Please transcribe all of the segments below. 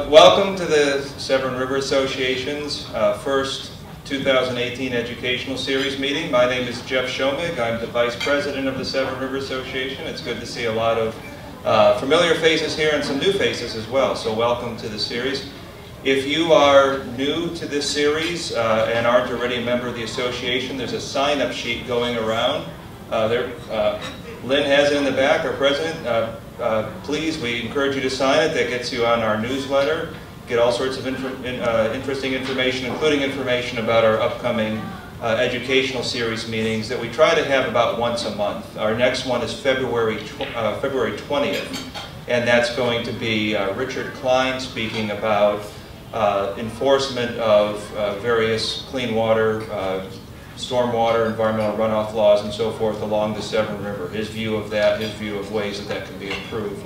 Welcome to the Severn River Association's first 2018 Educational Series meeting. My name is Jeff Shomig. I'm the Vice President of the Severn River Association. It's good to see a lot of familiar faces here and some new faces as well, so welcome to the series. If you are new to this series and aren't already a member of the association, there's a sign-up sheet going around. Lynn has it in the back, our president. Please, we encourage you to sign it. That gets you on our newsletter. Get all sorts of interesting information, including information about our upcoming educational series meetings that we try to have about once a month. Our next one is February 20th, and that's going to be Richard Klein speaking about enforcement of various clean water, stormwater, environmental runoff laws, and so forth along the Severn River. His view of that, his view of ways that that can be improved.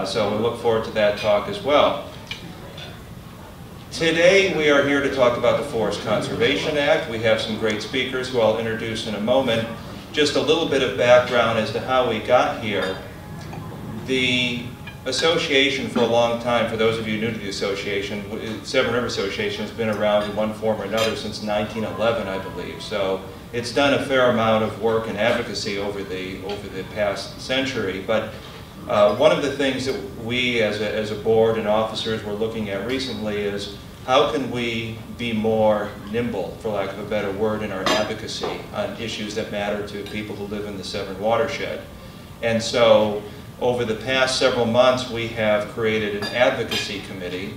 So we look forward to that talk as well. Today we are here to talk about the Forest Conservation Act. We have some great speakers who I'll introduce in a moment. Just a little bit of background as to how we got here. The association for a long time, for those of you new to the association, Severn River Association has been around in one form or another since 1911, I believe. So it's done a fair amount of work and advocacy over the past century. But one of the things that we as a board and officers were looking at recently is how can we be more nimble, for lack of a better word, in our advocacy on issues that matter to people who live in the Severn watershed. And so over the past several months, we have created an advocacy committee,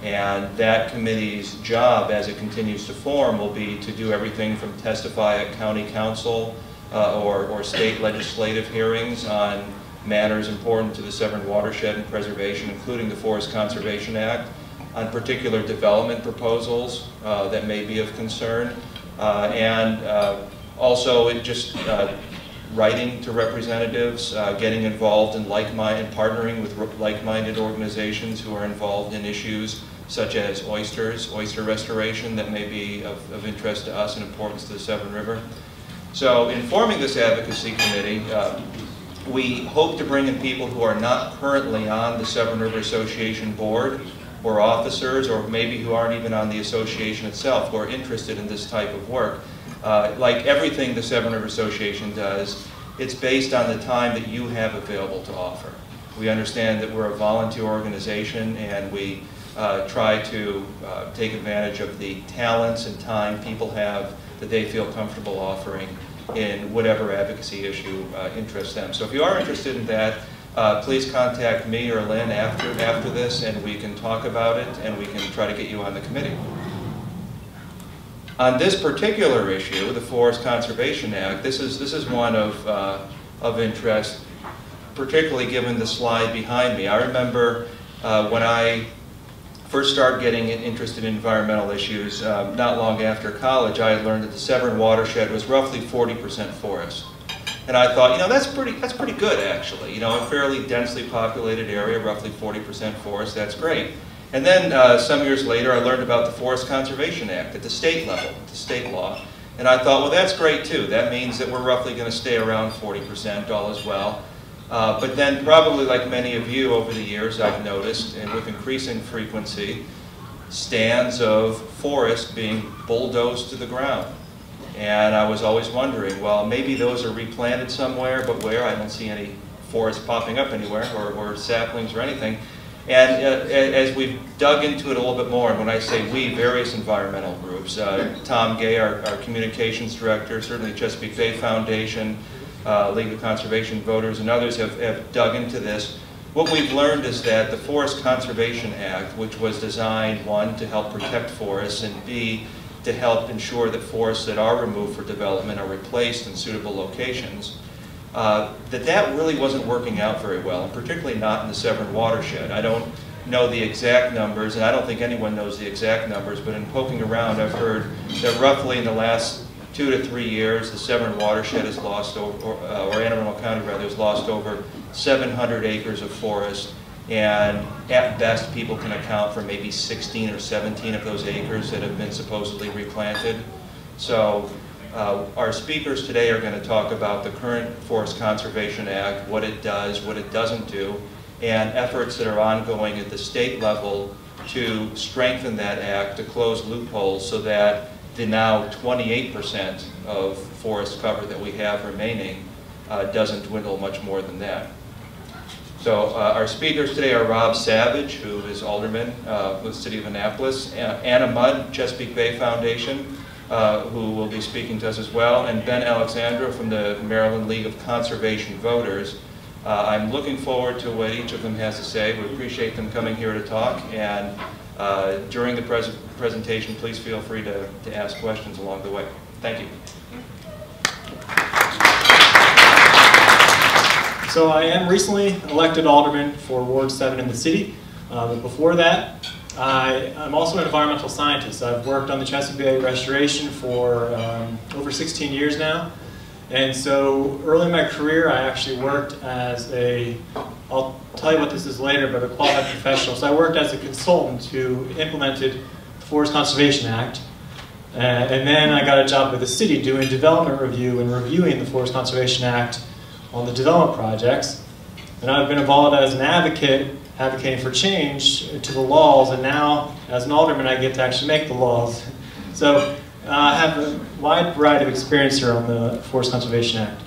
and that committee's job, as it continues to form, will be to do everything from testify at county council or state legislative hearings on matters important to the Severn watershed and preservation, including the Forest Conservation Act, on particular development proposals that may be of concern, and also writing to representatives, getting involved in partnering with like-minded organizations who are involved in issues such as oyster restoration that may be of interest to us and importance to the Severn River. So in forming this advocacy committee, we hope to bring in people who are not currently on the Severn River Association board or officers, or maybe who aren't even on the association itself, who are interested in this type of work. Like everything the Severn River Association does, it's based on the time that you have available to offer. We understand that we're a volunteer organization, and we try to take advantage of the talents and time people have that they feel comfortable offering in whatever advocacy issue interests them. So if you are interested in that, please contact me or Lynn after this, and we can talk about it, and we can try to get you on the committee. On this particular issue, the Forest Conservation Act, this is one of interest, particularly given the slide behind me. I remember when I first started getting interested in environmental issues, not long after college, I had learned that the Severn watershed was roughly 40% forest. And I thought, you know, that's pretty good actually. You know, a fairly densely populated area, roughly 40% forest, that's great. And then some years later, I learned about the Forest Conservation Act at the state level, the state law. And I thought, well, that's great too. That means that we're roughly going to stay around 40% all as well. But then probably like many of you over the years, I've noticed, and with increasing frequency, stands of forest being bulldozed to the ground. And I was always wondering, well, maybe those are replanted somewhere, but where? I don't see any forest popping up anywhere, or saplings or anything. And as we've dug into it a little bit more, and when I say we, various environmental groups, Tom Gay, our communications director, certainly Chesapeake Bay Foundation, League of Conservation Voters, and others have dug into this. What we've learned is that the Forest Conservation Act, which was designed, one, to help protect forests, and B, to help ensure that forests that are removed for development are replaced in suitable locations, that really wasn't working out very well, and particularly not in the Severn watershed. I don't know the exact numbers, and I don't think anyone knows the exact numbers, but in poking around, I've heard that roughly in the last 2 to 3 years, the Severn watershed has lost over, or Arundel County rather, has lost over 700 acres of forest, and at best people can account for maybe 16 or 17 of those acres that have been supposedly replanted. So our speakers today are going to talk about the current Forest Conservation Act, what it does, what it doesn't do, and efforts that are ongoing at the state level to strengthen that act, to close loopholes so that the now 28% of forest cover that we have remaining doesn't dwindle much more than that. So our speakers today are Rob Savidge, who is Alderman with the City of Annapolis, Anna Mudd, Chesapeake Bay Foundation, who will be speaking to us as well, and Ben Alexandro from the Maryland League of Conservation Voters. I'm looking forward to what each of them has to say. We appreciate them coming here to talk, and during the presentation, please feel free to ask questions along the way. Thank you. So I am recently elected Alderman for Ward 7 in the city. But before that, I'm also an environmental scientist. I've worked on the Chesapeake Bay restoration for over 16 years now. And so early in my career, I actually worked as I'll tell you what this is later, but a qualified professional. So I worked as a consultant who implemented the Forest Conservation Act. And then I got a job with the city doing development review and reviewing the Forest Conservation Act on the development projects. And I've been involved as an advocate, advocating for change to the laws, and now as an alderman I get to actually make the laws. So I have a wide variety of experience here on the Forest Conservation Act.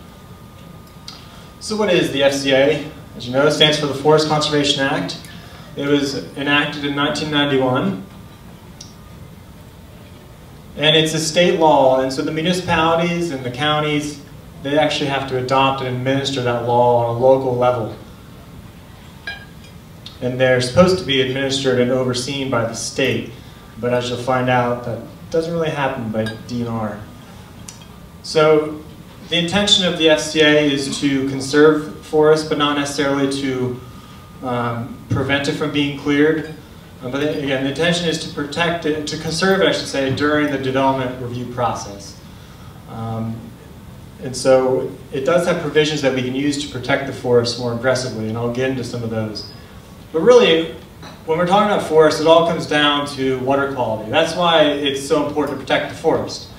So what is the FCA? As you know, it stands for the Forest Conservation Act. It was enacted in 1991. And it's a state law, and so the municipalities and the counties, they actually have to adopt and administer that law on a local level. And they're supposed to be administered and overseen by the state, but as you'll find out, that doesn't really happen by DNR. So the intention of the FCA is to conserve forests, but not necessarily to prevent it from being cleared. But again, the intention is to protect it, to conserve it, I should say, during the development review process. And so it does have provisions that we can use to protect the forest more aggressively, and I'll get into some of those. But really, when we're talking about forests, it all comes down to water quality. That's why it's so important to protect the forest,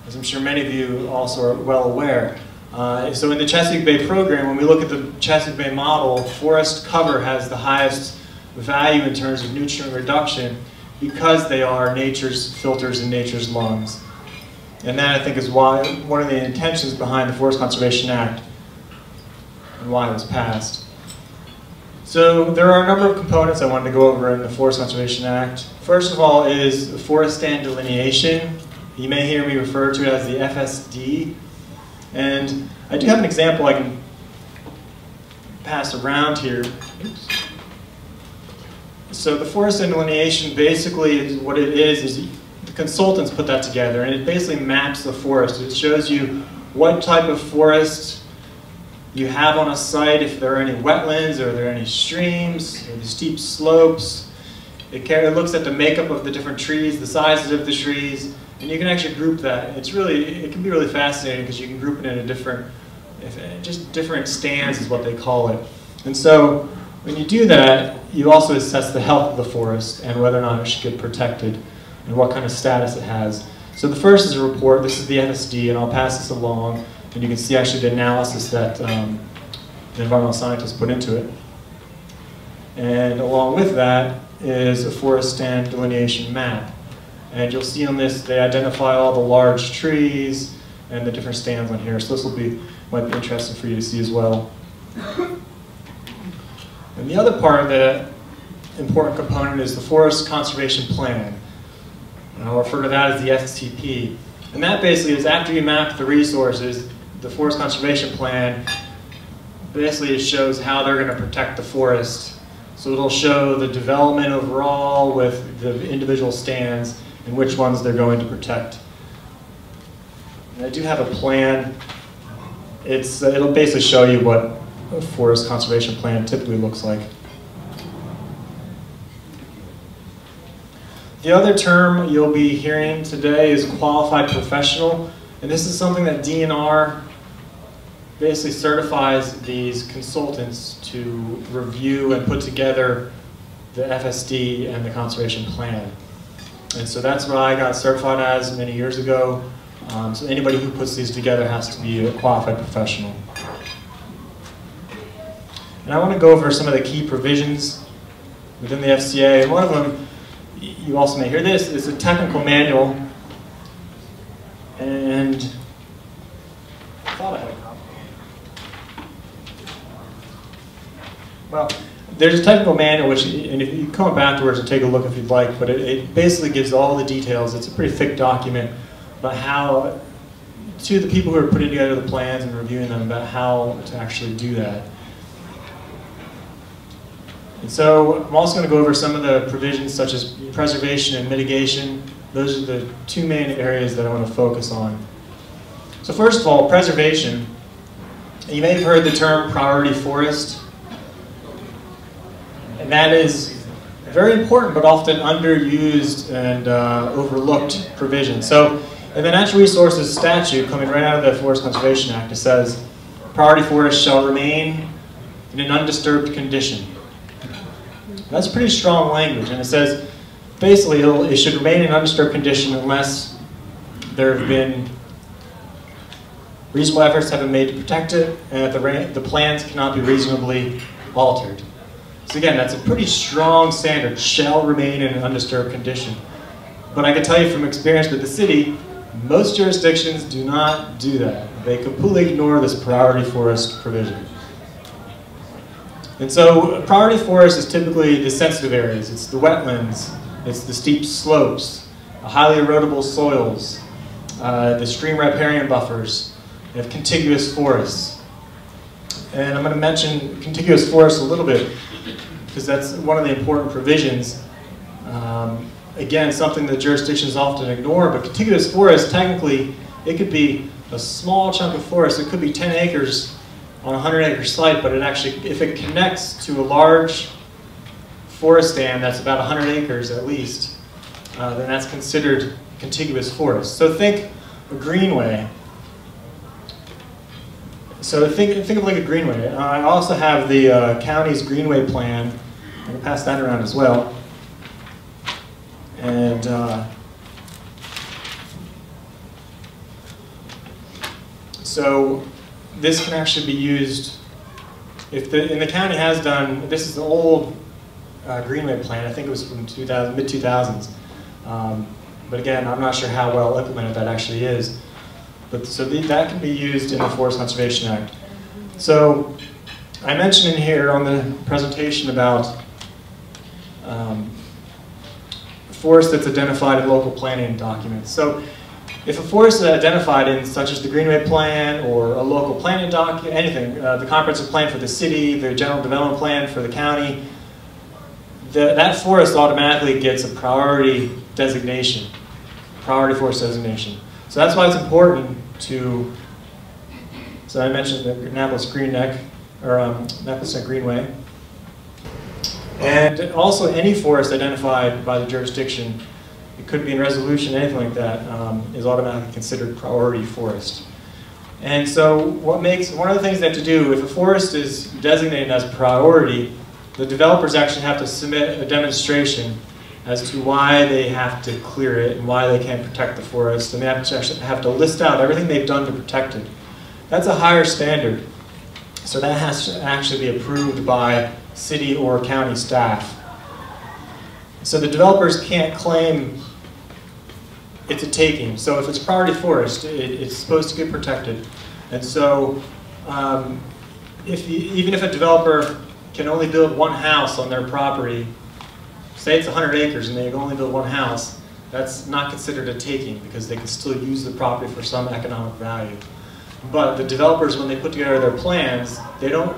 as I'm sure many of you also are well aware. So in the Chesapeake Bay program, when we look at the Chesapeake Bay model, forest cover has the highest value in terms of nutrient reduction because they are nature's filters and nature's lungs. And that, I think, is why one of the intentions behind the Forest Conservation Act and why it was passed. So there are a number of components I wanted to go over in the Forest Conservation Act. First of all is the forest stand delineation. You may hear me refer to it as the FSD. And I do have an example I can pass around here. Oops. So the forest stand delineation basically is what it is the consultants put that together, and it basically maps the forest. It shows you what type of forest you have on a site, if there are any wetlands, or are there any streams, or the steep slopes. It looks at the makeup of the different trees, the sizes of the trees, and you can actually group that. It can be really fascinating because you can group it into just different stands is what they call it. And so when you do that, you also assess the health of the forest and whether or not it should get protected and what kind of status it has. So the first is a report. This is the FSD, and I'll pass this along. And you can see actually the analysis that the environmental scientists put into it. And along with that is a forest stand delineation map. And you'll see on this, they identify all the large trees and the different stands on here. So this might be interesting for you to see as well. And the other part of the important component is the Forest Conservation Plan. And I'll refer to that as the FCP. And that basically is after you map the resources, the Forest Conservation Plan basically shows how they're going to protect the forest. So it'll show the development overall with the individual stands and which ones they're going to protect. And I do have a plan. It'll basically show you what a forest conservation plan typically looks like. The other term you'll be hearing today is qualified professional, and this is something that DNR basically certifies these consultants to review and put together the FSD and the conservation plan. And so that's what I got certified as many years ago. So anybody who puts these together has to be a qualified professional. And I want to go over some of the key provisions within the FCA. And one of them, you also may hear this, is a technical manual. And I thought I had a copy. Well, there's a technical manual, which, and if you come up afterwards and take a look if you'd like, but it basically gives all the details. It's a pretty thick document about how, to the people who are putting together the plans and reviewing them, about how to actually do that. And so I'm also going to go over some of the provisions such as preservation and mitigation. Those are the two main areas that I want to focus on. So first of all, preservation. You may have heard the term priority forest. And that is a very important but often underused and overlooked provision. So in the Natural Resources Statute, coming right out of the Forest Conservation Act, it says, priority forests shall remain in an undisturbed condition. That's pretty strong language, and it says basically it should remain in undisturbed condition unless there have been reasonable efforts have been made to protect it, and that the plans cannot be reasonably altered. So again, that's a pretty strong standard, shall remain in an undisturbed condition. But I can tell you from experience with the city, most jurisdictions do not do that. They completely ignore this priority forest provision. And so priority forest is typically the sensitive areas. It's the wetlands, it's the steep slopes, the highly erodible soils, the stream riparian buffers, you have contiguous forests. And I'm going to mention contiguous forests a little bit because that's one of the important provisions. Again, something that jurisdictions often ignore, but contiguous forest, technically, it could be a small chunk of forest. It could be 10 acres on a 100-acre site, but it actually, if it connects to a large forest stand that's about 100 acres at least, then that's considered contiguous forest. So think a greenway. So think of like a greenway. I also have the county's greenway plan. I'm going to pass that around as well. And so this can actually be used, and the county has done, this is the old greenway plan, I think it was from mid-2000s. But again, I'm not sure how well implemented that actually is. But so that can be used in the Forest Conservation Act. So I mentioned in here on the presentation about forest that's identified in local planning documents. So if a forest is identified in such as the Greenway Plan or a local planning document, anything, the comprehensive plan for the city, the general development plan for the county, that forest automatically gets a priority designation, priority forest designation. So that's why it's important to, so I mentioned the Annapolis Green Neck, or Annapolis Neck Greenway. And also any forest identified by the jurisdiction, it could be in resolution, anything like that, is automatically considered priority forest. And so one of the things they have to do, if a forest is designated as priority, the developers actually have to submit a demonstration as to why they have to clear it and why they can't protect the forest, and they have to list out everything they've done to protect it. That's a higher standard. So that has to actually be approved by city or county staff. So the developers can't claim it's a taking. So if it's priority forest, it's supposed to get protected. And so even if a developer can only build one house on their property, say it's 100 acres and they can only build one house, that's not considered a taking because they can still use the property for some economic value. But the developers, when they put together their plans, they don't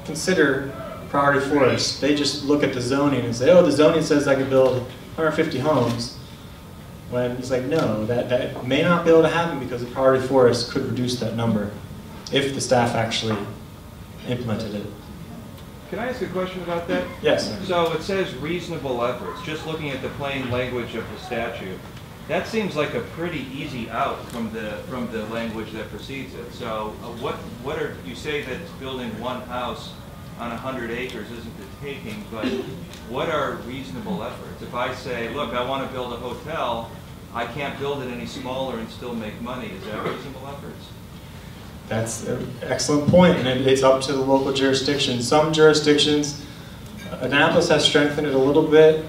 consider priority forest. They just look at the zoning and say, oh, the zoning says I can build 150 homes. When it's like, no, that may not be able to happen because the priority forest could reduce that number if the staff actually implemented it. Can I ask a question about that? Yes. So it says reasonable efforts. Just looking at the plain language of the statute, that seems like a pretty easy out from the language that precedes it. So what are you say that building one house on 100 acres isn't the taking, but what are reasonable efforts? If I say, look, I want to build a hotel, I can't build it any smaller and still make money. Is that reasonable efforts? That's an excellent point, and it's up to the local jurisdiction. Some jurisdictions, Annapolis has strengthened it a little bit,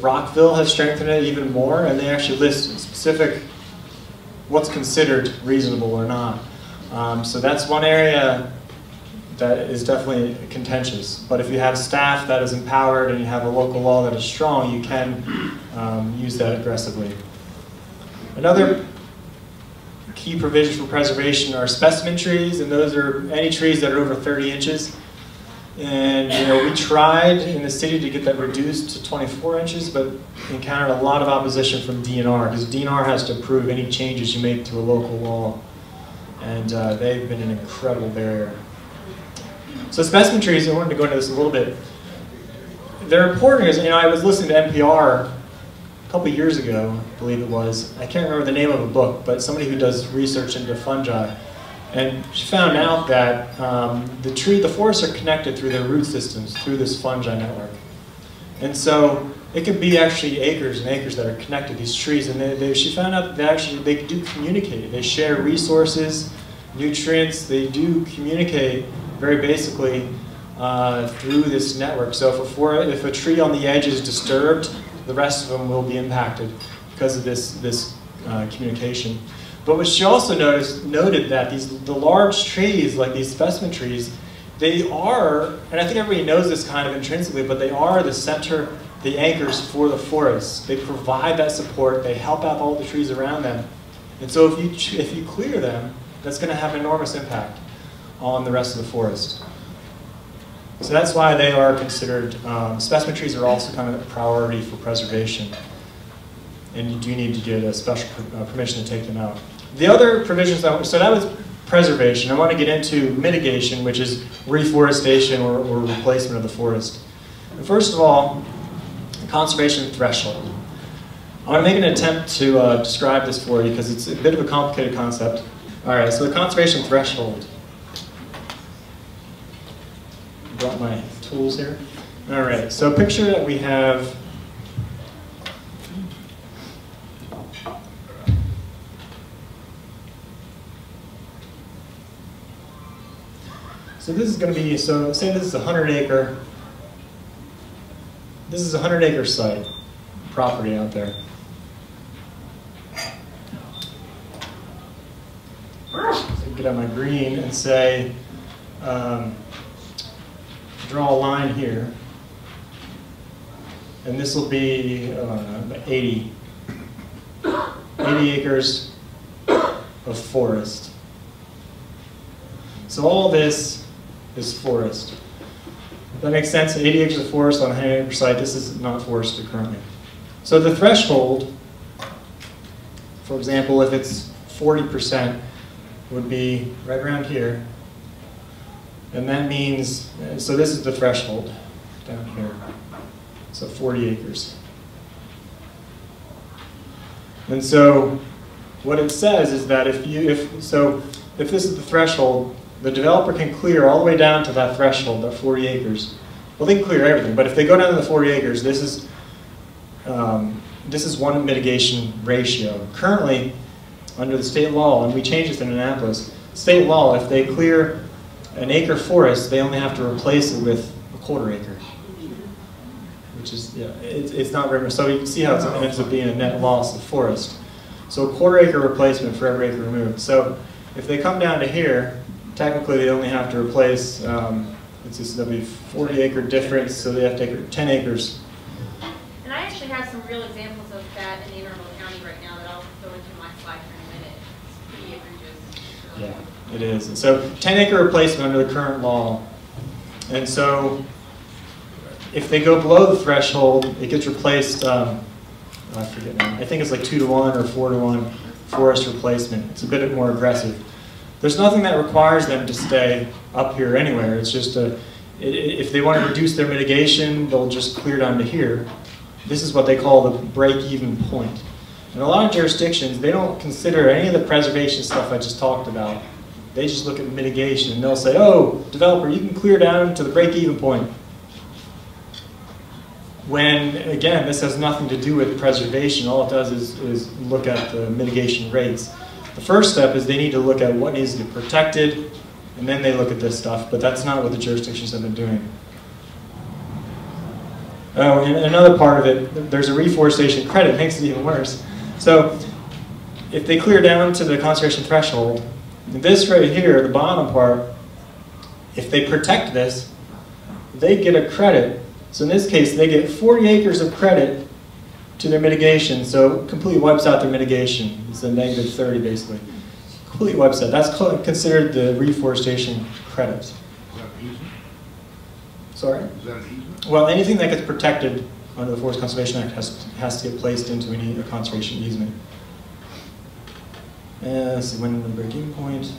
Rockville has strengthened it even more, and they actually list specific what's considered reasonable or not. So that's one area that is definitely contentious. But if you have staff that is empowered and you have a local law that is strong, you can use that aggressively. Another key provision for preservation are specimen trees, and those are any trees that are over 30 inches. And we tried in the city to get that reduced to 24 inches, but encountered a lot of opposition from DNR, because DNR has to approve any changes you make to a local law. And they've been an incredible barrier. So specimen trees, I wanted to go into this a little bit. They're important because, I was listening to NPR a couple years ago, I believe it was. I can't remember the name of a book, but somebody who does research into fungi. And she found out that the forests are connected through their root systems, through this fungi network. And so it could be actually acres and acres that are connected, these trees. And she found out that they do communicate. They share resources, nutrients. They do communicate very basically through this network. So if a tree on the edge is disturbed, the rest of them will be impacted because of this communication. But what she also noted that the large trees, like these specimen trees, they are, and I think everybody knows this kind of intrinsically, but they are the center, the anchors for the forest. They provide that support. They help out all the trees around them. And so if you clear them, that's going to have an enormous impact on the rest of the forest. So that's why they are considered, specimen trees are also kind of a priority for preservation. And you do need to get a special permission to take them out. The other provisions, so that was preservation. I want to get into mitigation, which is reforestation or replacement of the forest. And first of all, the conservation threshold. I want to make an attempt to describe this for you because it's a bit of a complicated concept. All right, so the conservation threshold. I brought my tools here. All right, so picture that we have so this is going to be, so say this is a 100-acre, this is a 100-acre site, property out there. So get out my green and say, draw a line here, and this will be 80 acres of forest. So all this is forest. That makes sense. 80 acres of forest on a 100-acre site. This is not forested currently. So the threshold, for example, if it's 40%, would be right around here. And that means, so this is the threshold down here. So 40 acres. And so what it says is that if this is the threshold, the developer can clear all the way down to that threshold, that 40 acres. Well, they can clear everything, but if they go down to the 40 acres, this is one mitigation ratio. Currently, under the state law, and we changed this in Annapolis, state law, if they clear an acre forest, they only have to replace it with a quarter acre. Which is, yeah, it's not very much. So you can see how it ends up being a net loss of forest. So a quarter acre replacement for every acre removed. So if they come down to here, technically they only have to replace, that'll be 40 acre difference, so they have to take 10 acres. And I actually have some real examples of that in Arundel County right now that I'll go into my slide for in a minute. It's pretty egregious. Yeah, it is. And so 10 acre replacement under the current law. And so if they go below the threshold, it gets replaced, I forget now, I think it's like 2-to-1 or 4-to-1 forest replacement. It's a bit more aggressive. There's nothing that requires them to stay up here anywhere. It's just if they want to reduce their mitigation, they'll just clear down to here. This is what they call the break-even point. In a lot of jurisdictions, they don't consider any of the preservation stuff I just talked about. They just look at mitigation and they'll say, oh, developer, you can clear down to the break-even point. When, again, this has nothing to do with preservation. All it does is look at the mitigation rates. The first step is they need to look at what needs to be protected, and then they look at this stuff, but that's not what the jurisdictions have been doing. Oh, and another part of it, there's a reforestation credit, makes it even worse. So if they clear down to the conservation threshold, this right here, the bottom part, if they protect this, they get a credit. So in this case, they get 40 acres of credit to their mitigation, so completely wipes out their mitigation. It's a negative 30 basically. Completely wipes out. That's considered the reforestation credit. Is that an easement? Sorry? Is that an easement? Well, anything that gets protected under the Forest Conservation Act has to get placed into a conservation easement. Let's see, when the break-even point.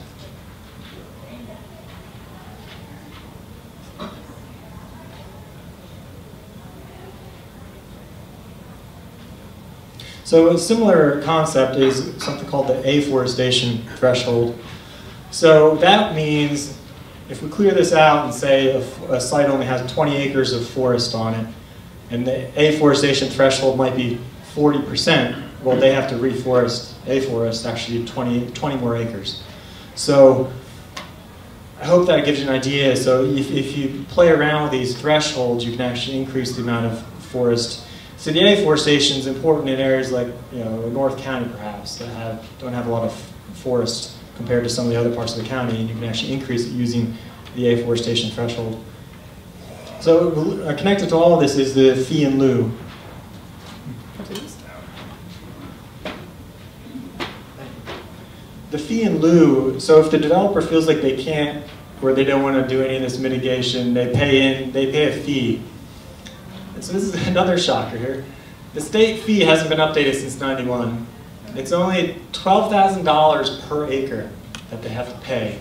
So a similar concept is something called the afforestation threshold. So that means if we clear this out and say a site only has 20 acres of forest on it, and the afforestation threshold might be 40%, well, they have to afforest actually 20 more acres. So I hope that gives you an idea. So if you play around with these thresholds, you can actually increase the amount of forest. So the afforestation is important in areas like, you know, North County perhaps, that don't have a lot of forest compared to some of the other parts of the county, and you can actually increase it using the afforestation threshold. So connected to all of this is the fee in lieu. The fee in lieu, so if the developer feels like they can't, or they don't want to do any of this mitigation, they pay a fee. And so this is another shocker here. The state fee hasn't been updated since '91. It's only $12,000 per acre that they have to pay.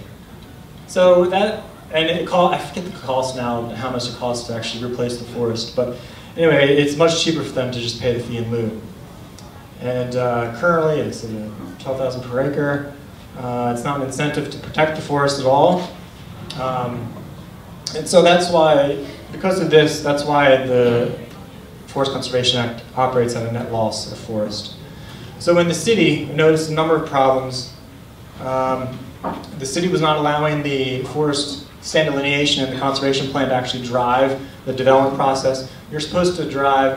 So that, and I forget the cost now, how much it costs to actually replace the forest, but anyway, it's much cheaper for them to just pay the fee in lieu. And currently it's $12,000 per acre. It's not an incentive to protect the forest at all. And so that's why, because of this, that's why the Forest Conservation Act operates at a net loss of forest. So in the city, we noticed a number of problems. The city was not allowing the forest stand delineation and the conservation plan to actually drive the development process. You're supposed to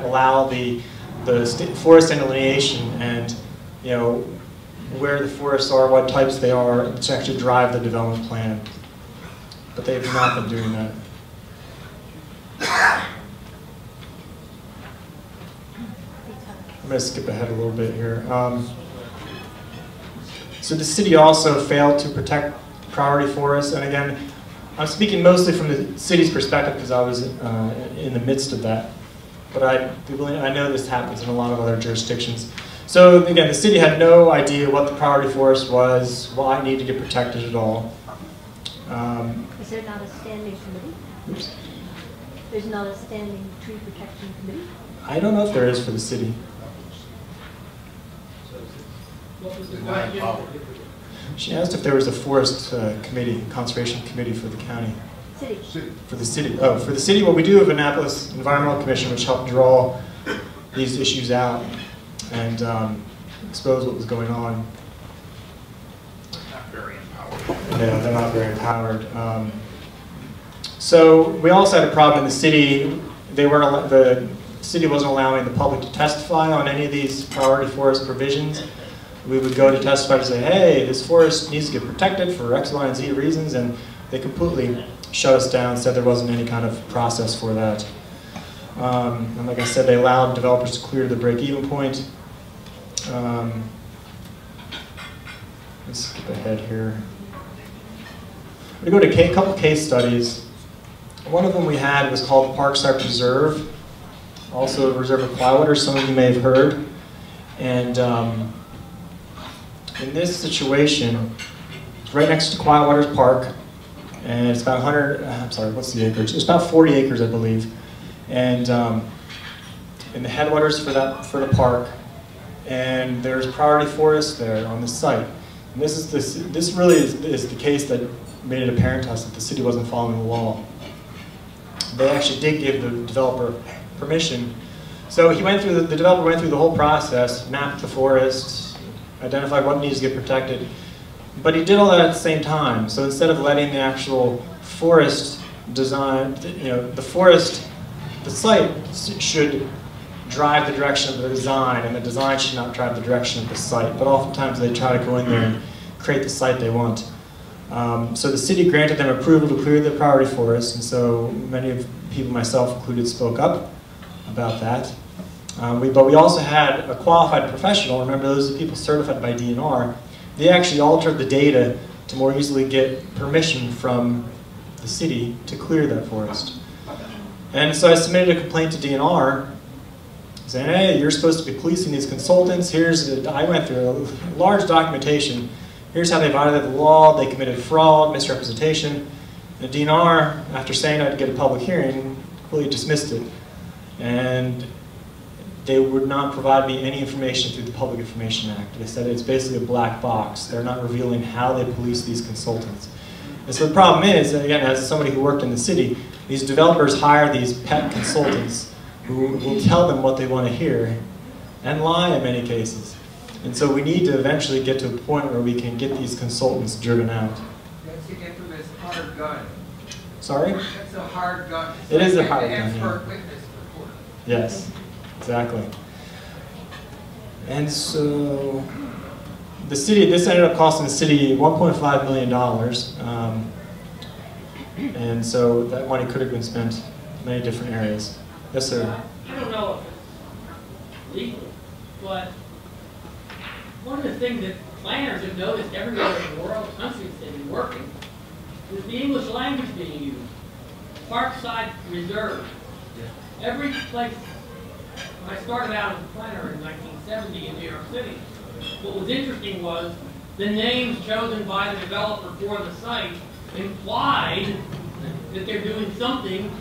allow the forest stand delineation and, you know, where the forests are, what types they are, to actually drive the development plan. But they've not been doing that. I'm going to skip ahead a little bit here. So the city also failed to protect priority forests, and again, I'm speaking mostly from the city's perspective because I was in the midst of that. But I know this happens in a lot of other jurisdictions. So again, the city had no idea what the priority forest was, why it needed to get protected at all. Is there not a standing committee? Oops. There's not a standing tree protection committee? I don't know if there is for the city. She asked if there was a forest committee, conservation committee for the county. City. For the city. Oh, for the city, well, we do have Annapolis Environmental Commission, which helped draw these issues out and expose what was going on. Not very empowered. No, they're not very empowered. So we also had a problem in the city. The city wasn't allowing the public to testify on any of these priority forest provisions. We would go to testify to say, hey, this forest needs to get protected for X, Y, and Z reasons, and they completely shut us down, said there wasn't any kind of process for that. And like I said, they allowed developers to clear the break-even point. Let's skip ahead here. I'm going to go to a couple case studies. One of them we had was called Parkside Preserve, also a reserve of Cloudwater, some of you may have heard. And in this situation, it's right next to Quietwaters Park, and it's about 100, I'm sorry, what's the acreage? It's about 40 acres, I believe. And in the headwaters for the park, and there's priority forest there on the site. And this really is the case that made it apparent to us that the city wasn't following the law. They actually did give the developer permission. So he went through the developer went through the whole process, mapped the forest, identified what needs to get protected. But he did all that at the same time. So instead of letting the actual forest design, the site should drive the direction of the design, and the design should not drive the direction of the site. But oftentimes they try to go in there and create the site they want. So the city granted them approval to clear the priority forest, and so many of people, myself included, spoke up about that. But we also had a qualified professional. Remember, those are people certified by DNR. They actually altered the data to more easily get permission from the city to clear that forest. And so I submitted a complaint to DNR saying, hey, you're supposed to be policing these consultants. I went through a large documentation. Here's how they violated the law. They committed fraud, misrepresentation. The DNR, after saying I'd get a public hearing, completely dismissed it. And they would not provide me any information through the Public Information Act. They said it's basically a black box. They're not revealing how they police these consultants. And so the problem is, and again, as somebody who worked in the city, these developers hire these pet consultants who will tell them what they want to hear and lie in many cases. And so we need to eventually get to a point where we can get these consultants driven out. That's the infamous hard gun. Sorry? That's a hard gun. It is a hard gun, Expert yeah. witness report. Yes, exactly. And so the city, this ended up costing the city $1.5 million. And so that money could have been spent in many different areas. Yes, sir. I don't know if it's legal, but one of the things that planners have noticed everywhere in the world, countries they've been working, is the English language being used. Parkside Reserve. Every place, when I started out as a planner in 1970 in New York City, what was interesting was the names chosen by the developer for the site implied that they're doing something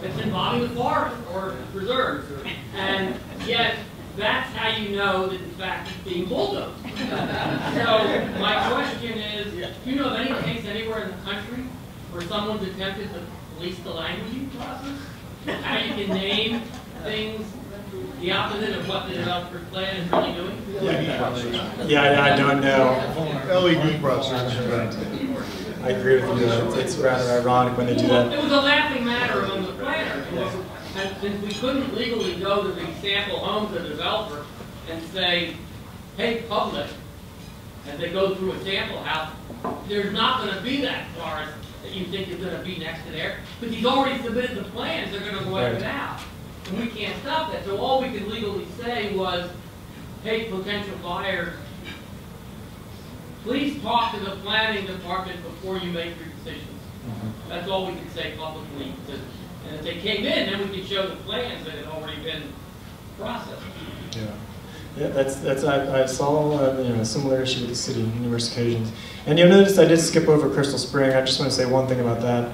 that's involving the forest or preserves. And yet, that's how you know that in fact it's being bulldozed. So my question is, do you know of any case anywhere in the country where someone's attempted to police the languaging process? How you can name things the opposite of what the developer's plan is really doing? Yeah, I don't know. LED process. I agree with you. It's rather ironic when they do that. It was a laughing matter among the planners. And since we couldn't legally go to the sample homes of the developer and say, hey, public, as they go through a sample house, there's not going to be that forest that you think is going to be next to there, because he's already submitted the plans, they're going to wipe it out. And we can't stop that. So all we could legally say was, hey, potential buyers, please talk to the planning department before you make your decisions. That's all we could say publicly. And if they came in, then we could show the plans that had already been processed. Yeah, I saw a similar issue with the city on numerous occasions. And you'll notice I did skip over Crystal Spring. I just want to say one thing about that.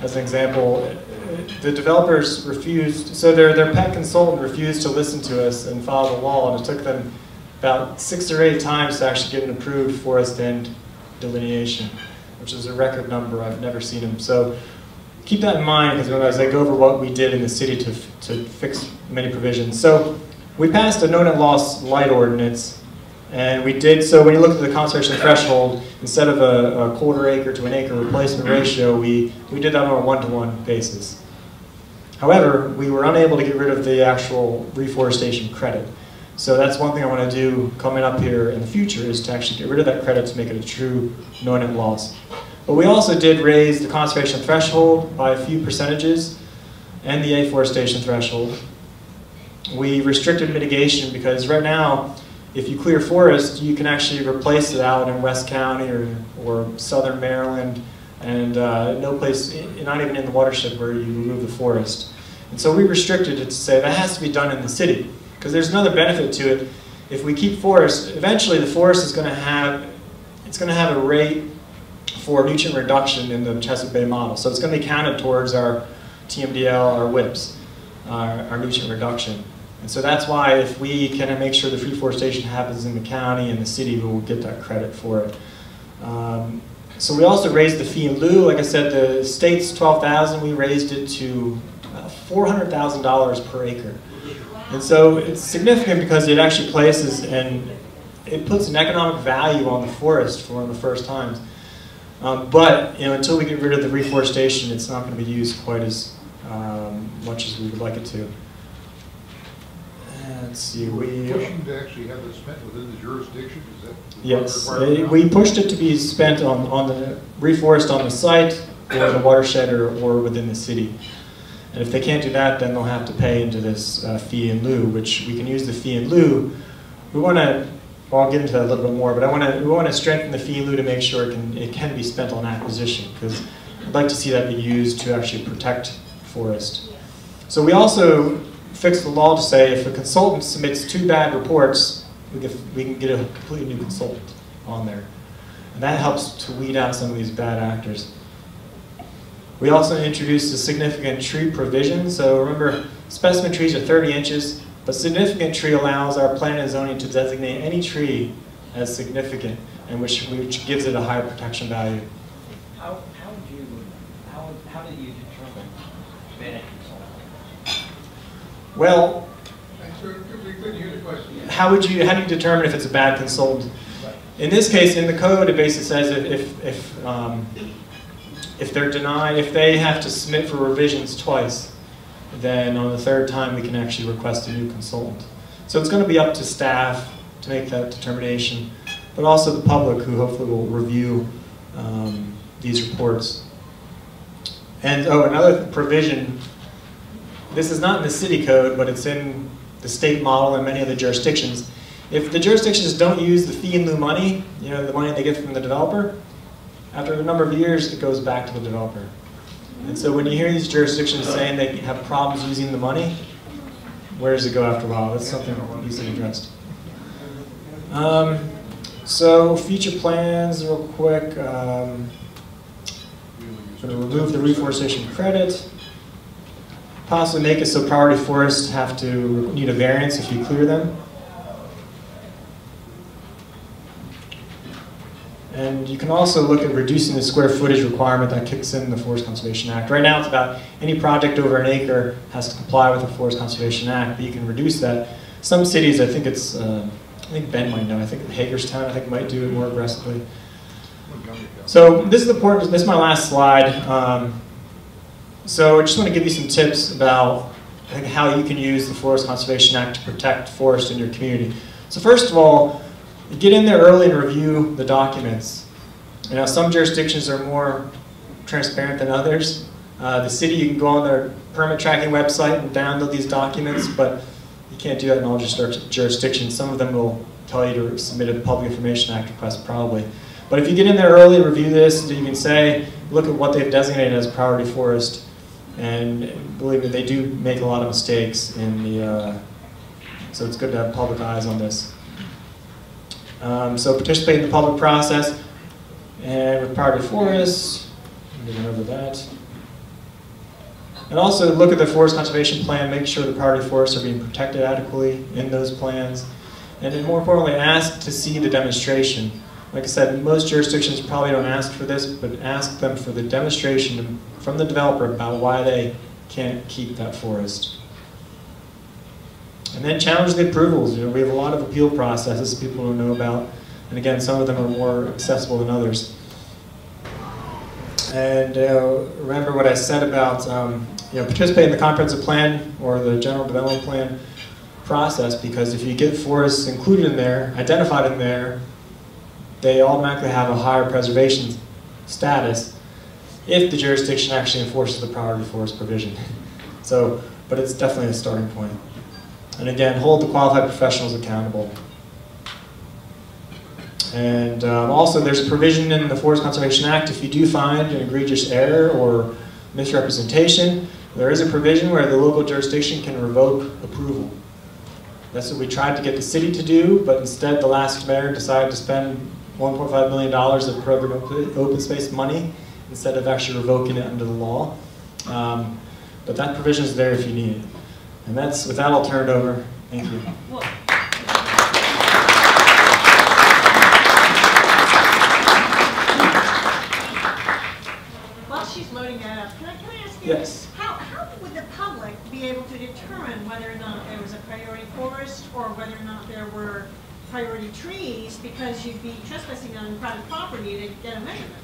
As an example, the developers refused, so their pet consultant refused to listen to us and follow the law, and it took them about 6 or 8 times to actually get an approved forest end delineation, which is a record number. I've never seen them. So keep that in mind as I go over what we did in the city to fix many provisions. So we passed a no net loss light ordinance, and we did so when you look at the conservation threshold, instead of a quarter acre to an acre replacement ratio, we did that on a 1-to-1 basis. However, we were unable to get rid of the actual reforestation credit. So that's one thing I want to do coming up here in the future, is to actually get rid of that credit to make it a true no net loss. But we also did raise the conservation threshold by a few percentages and the afforestation threshold. We restricted mitigation because right now, if you clear forest, you can actually replace it out in West County or southern Maryland, and no place, not even in the watershed, where you remove the forest. And so we restricted it to say that has to be done in the city, because there's another benefit to it. If we keep forest, eventually the forest is going to have a rate for nutrient reduction in the Chesapeake Bay model. So it's going to be counted towards our TMDL, our WIPs, our nutrient reduction. And so that's why if we can make sure the reforestation happens in the county and the city, we will get that credit for it. So we also raised the fee in lieu. Like I said, the state's $12,000, we raised it to $400,000 per acre. And so it's significant because it actually places it puts an economic value on the forest for one of the first times. But until we get rid of the reforestation, it's not going to be used quite as much as we would like it to. Let's see, Pushing to actually have it spent within the jurisdiction, is that? Yes, we pushed it to be spent on the reforest on the site, or the watershed, or within the city. And if they can't do that, then they'll have to pay into this fee in lieu, which we can use the fee in lieu. We want to, well, I'll get into that a little bit more, but we want to strengthen the fee in lieu to make sure it can be spent on acquisition, because I'd like to see that be used to actually protect forest. So we also fixed the law to say if a consultant submits 2 bad reports, we can get a completely new consultant on there. And that helps to weed out some of these bad actors. We also introduced a significant tree provision. So remember, specimen trees are 30 inches, but significant tree allows our plan and zoning to designate any tree as significant, and which gives it a higher protection value. How did you determine bad consultant? Well, We couldn't hear the question. how do you determine if it's a bad consultant? In this case, in the code, it basically says if they're denied, if they have to submit for revisions twice, then on the 3rd time we can actually request a new consultant. So it's going to be up to staff to make that determination, but also the public, who hopefully will review these reports. And another provision, this is not in the city code, but it's in the state model and many other jurisdictions. If the jurisdictions don't use the fee in lieu money, the money they get from the developer, after a number of years, it goes back to the developer. And so when you hear these jurisdictions saying they have problems using the money, where does it go after a while? That's something that needs to be addressed. So future plans, real quick. Going to remove the reforestation credit. Possibly make it so priority forests have to need a variance if you clear them. And you can also look at reducing the square footage requirement that kicks in the Forest Conservation Act. Right now it's about any project over an acre has to comply with the Forest Conservation Act, but you can reduce that. Some cities, I think it's, I think Ben might know, I think Hagerstown, I think might do it more aggressively. So this is important, this is my last slide. So I just want to give you some tips about how you can use the Forest Conservation Act to protect forest in your community. So first of all, get in there early and review the documents. Some jurisdictions are more transparent than others. The city, you can go on their permit tracking website and download these documents, but you can't do that in all jurisdictions. Some of them will tell you to submit a Public Information Act request, probably. But if you get in there early, review this, you can say, look at what they've designated as priority forest. And believe me, they do make a lot of mistakes in the, so it's good to have public eyes on this. So participate in the public process, and with priority forests, we went over that. And also look at the forest conservation plan, make sure the priority forests are being protected adequately in those plans. And then more importantly, ask to see the demonstration. Like I said, most jurisdictions probably don't ask for this, but ask them for the demonstration from the developer about why they can't keep that forest. And then challenge the approvals. We have a lot of appeal processes people don't know about. And again, some of them are more accessible than others. And remember what I said about participate in the comprehensive plan or the general development plan process, because if you get forests included in there, identified in there, they automatically have a higher preservation status if the jurisdiction actually enforces the priority forest provision. So, but it's definitely a starting point. And again, hold the qualified professionals accountable. And also there's a provision in the Forest Conservation Act, if you do find an egregious error or misrepresentation, there is a provision where the local jurisdiction can revoke approval. That's what we tried to get the city to do, but instead the last mayor decided to spend $1.5 million of program open space money instead of actually revoking it under the law. But that provision is there if you need it. And with that, I'll turn it over. Thank you. While she's loading that up, can I ask you? Yes. How would the public be able to determine whether or not there was a priority forest or whether or not there were priority trees because you'd be trespassing on private property to get a measurement.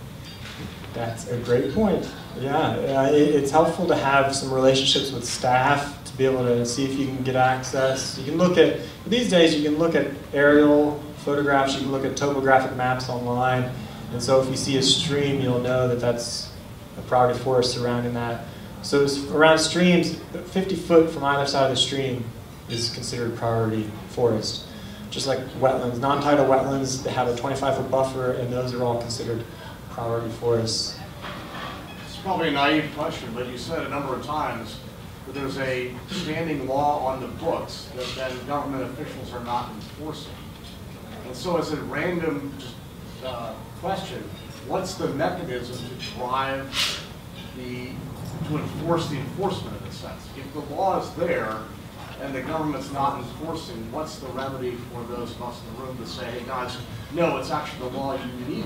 That's a great point. Yeah, it's helpful to have some relationships with staff to be able to see if you can get access. You can look at, these days you can look at aerial photographs, you can look at topographic maps online, and so if you see a stream, you'll know that that's a priority forest surrounding that. So around streams, 50 foot from either side of the stream is considered priority forest. Just like wetlands, non-tidal wetlands, they have a 25-foot buffer, and those are all considered priority forests. It's probably a naive question, but you said a number of times that there's a standing law on the books that then government officials are not enforcing. And so as a random question, what's the mechanism to drive to enforce the enforcement in a sense? If the law is there and the government's not enforcing, what's the remedy for those of us in the room to say, hey guys, no, it's actually the law you need?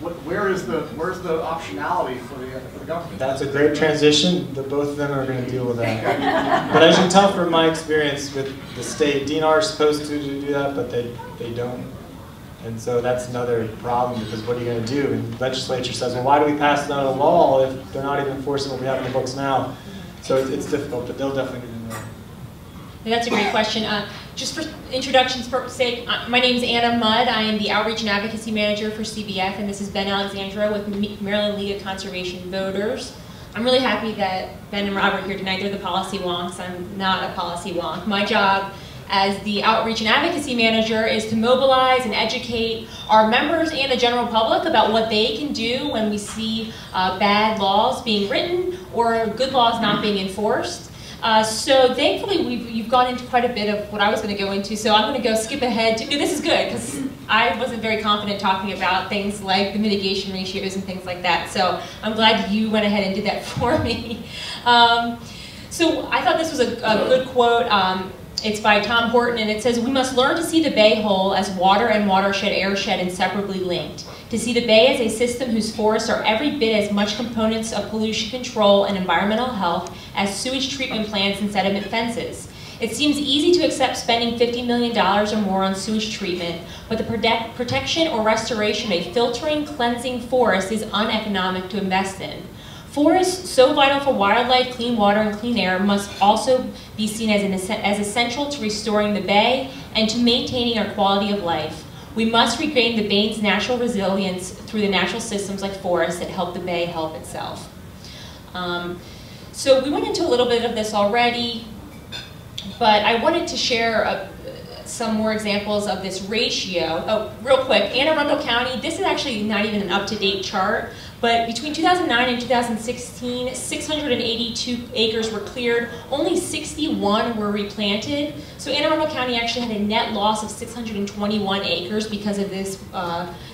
Where's the optionality for the government? That's a great transition. Both of them are going to deal with that. But as you can tell from my experience with the state, DNR is supposed to do that, but they don't. And so that's another problem, because what are you going to do? And the legislature says, well, why do we pass another law if they're not even enforcing what we have in the books now? So it's difficult, but they'll definitely do that. That's a great question. Just for introduction's sake, my name is Anna Mudd. I am the Outreach and Advocacy Manager for CBF, and this is Ben Alexandro with Maryland League of Conservation Voters. I'm really happy that Ben and Rob are here tonight. They're the policy wonks. I'm not a policy wonk. My job as the Outreach and Advocacy Manager is to mobilize and educate our members and the general public about what they can do when we see bad laws being written or good laws not being enforced. So thankfully you've gone into quite a bit of what I was going to go into, so I'm going to go skip ahead to, this is good because I wasn't very confident talking about things like the mitigation ratios and things like that, so I'm glad you went ahead and did that for me. So I thought this was a good quote. It's by Tom Horton, and it says, "We must learn to see the bay whole as water and watershed airshed inseparably linked, to see the bay as a system whose forests are every bit as much components of pollution control and environmental health as sewage treatment plants and sediment fences. It seems easy to accept spending $50 million or more on sewage treatment, but the protection or restoration of a filtering, cleansing forest is uneconomic to invest in. Forests, so vital for wildlife, clean water, and clean air, must also be seen as essential to restoring the bay and to maintaining our quality of life. We must regain the bay's natural resilience through the natural systems like forests that help the bay help itself." So we went into a little bit of this already, but I wanted to share some more examples of this ratio. Oh, real quick, Arundel County, this is actually not even an up-to-date chart, but between 2009 and 2016, 682 acres were cleared, only 61 were replanted. So Arundel County actually had a net loss of 621 acres because of this,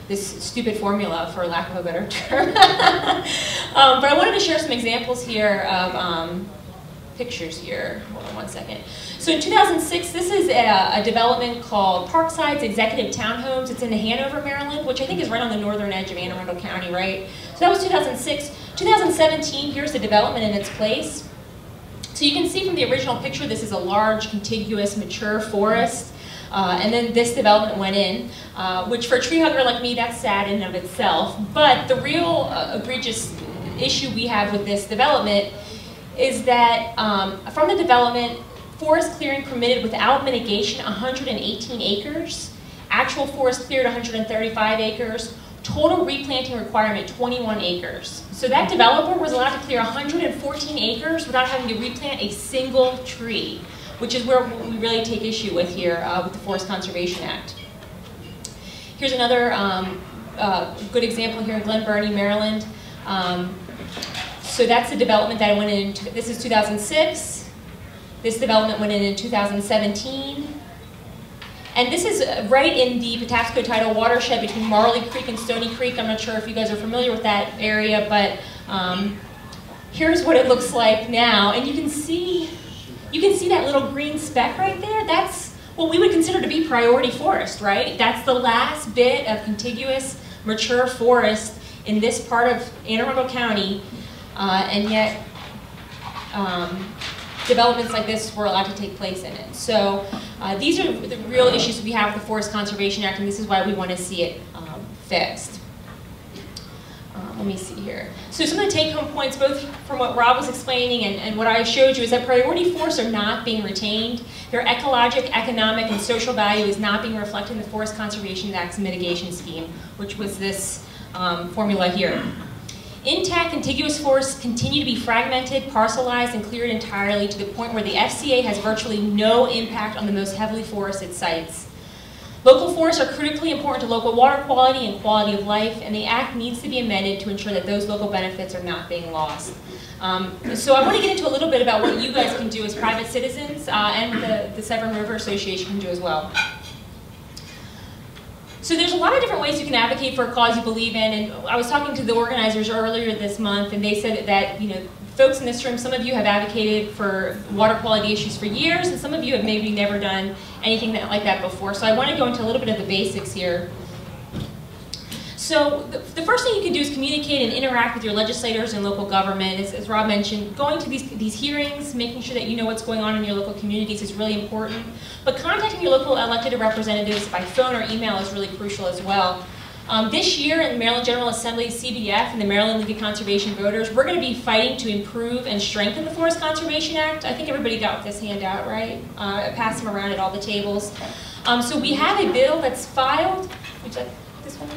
this stupid formula, for lack of a better term. But I wanted to share some examples here of pictures here. Hold on one second. So in 2006, this is a development called Parkside's Executive Townhomes. It's in Hanover, Maryland, which I think is right on the northern edge of Anne Arundel County, right? So that was 2006. 2017, here's the development in its place. So you can see from the original picture, this is a large, contiguous, mature forest. And then this development went in, which for a tree hugger like me, that's sad in and of itself. But the real egregious issue we have with this development is that from the development, forest clearing permitted without mitigation, 118 acres. Actual forest cleared, 135 acres. Total replanting requirement, 21 acres. So that developer was allowed to clear 114 acres without having to replant a single tree, which is where we really take issue with here with the Forest Conservation Act. Here's another good example here in Glen Burnie, Maryland. So that's the development that went into, this is 2006. This development went in 2017. And this is right in the Patapsco Tidal watershed between Marley Creek and Stony Creek. I'm not sure if you guys are familiar with that area, but here's what it looks like now. And you can see that little green speck right there. That's what we would consider to be priority forest, right? That's the last bit of contiguous, mature forest in this part of Anne Arundel County. And yet, developments like this were allowed to take place in it. So these are the real issues we have with the Forest Conservation Act, and this is why we want to see it fixed. Let me see here. So some of the take-home points, both from what Rob was explaining and what I showed you, is that priority forests are not being retained. Their ecologic, economic, and social value is not being reflected in the Forest Conservation Act's mitigation scheme, which was this formula here. Intact, contiguous forests continue to be fragmented, parcelized, and cleared entirely to the point where the FCA has virtually no impact on the most heavily forested sites. Local forests are critically important to local water quality and quality of life, and the Act needs to be amended to ensure that those local benefits are not being lost. So I want to get into a little bit about what you guys can do as private citizens and the Severn River Association can do as well. So there's a lot of different ways you can advocate for a cause you believe in, and I was talking to the organizers earlier this month, and they said that, you know, folks in this room, some of you have advocated for water quality issues for years, and some of you have maybe never done anything like that before. So I want to go into a little bit of the basics here. So the first thing you can do is communicate and interact with your legislators and local government. As Rob mentioned, going to these hearings, making sure that you know what's going on in your local communities is really important. But contacting your local elected representatives by phone or email is really crucial as well. This year in the Maryland General Assembly, CBF and the Maryland League of Conservation Voters, we're going to be fighting to improve and strengthen the Forest Conservation Act. I think everybody got this handout, right? I passed them around at all the tables. So we have a bill that's filed. Would you like this one?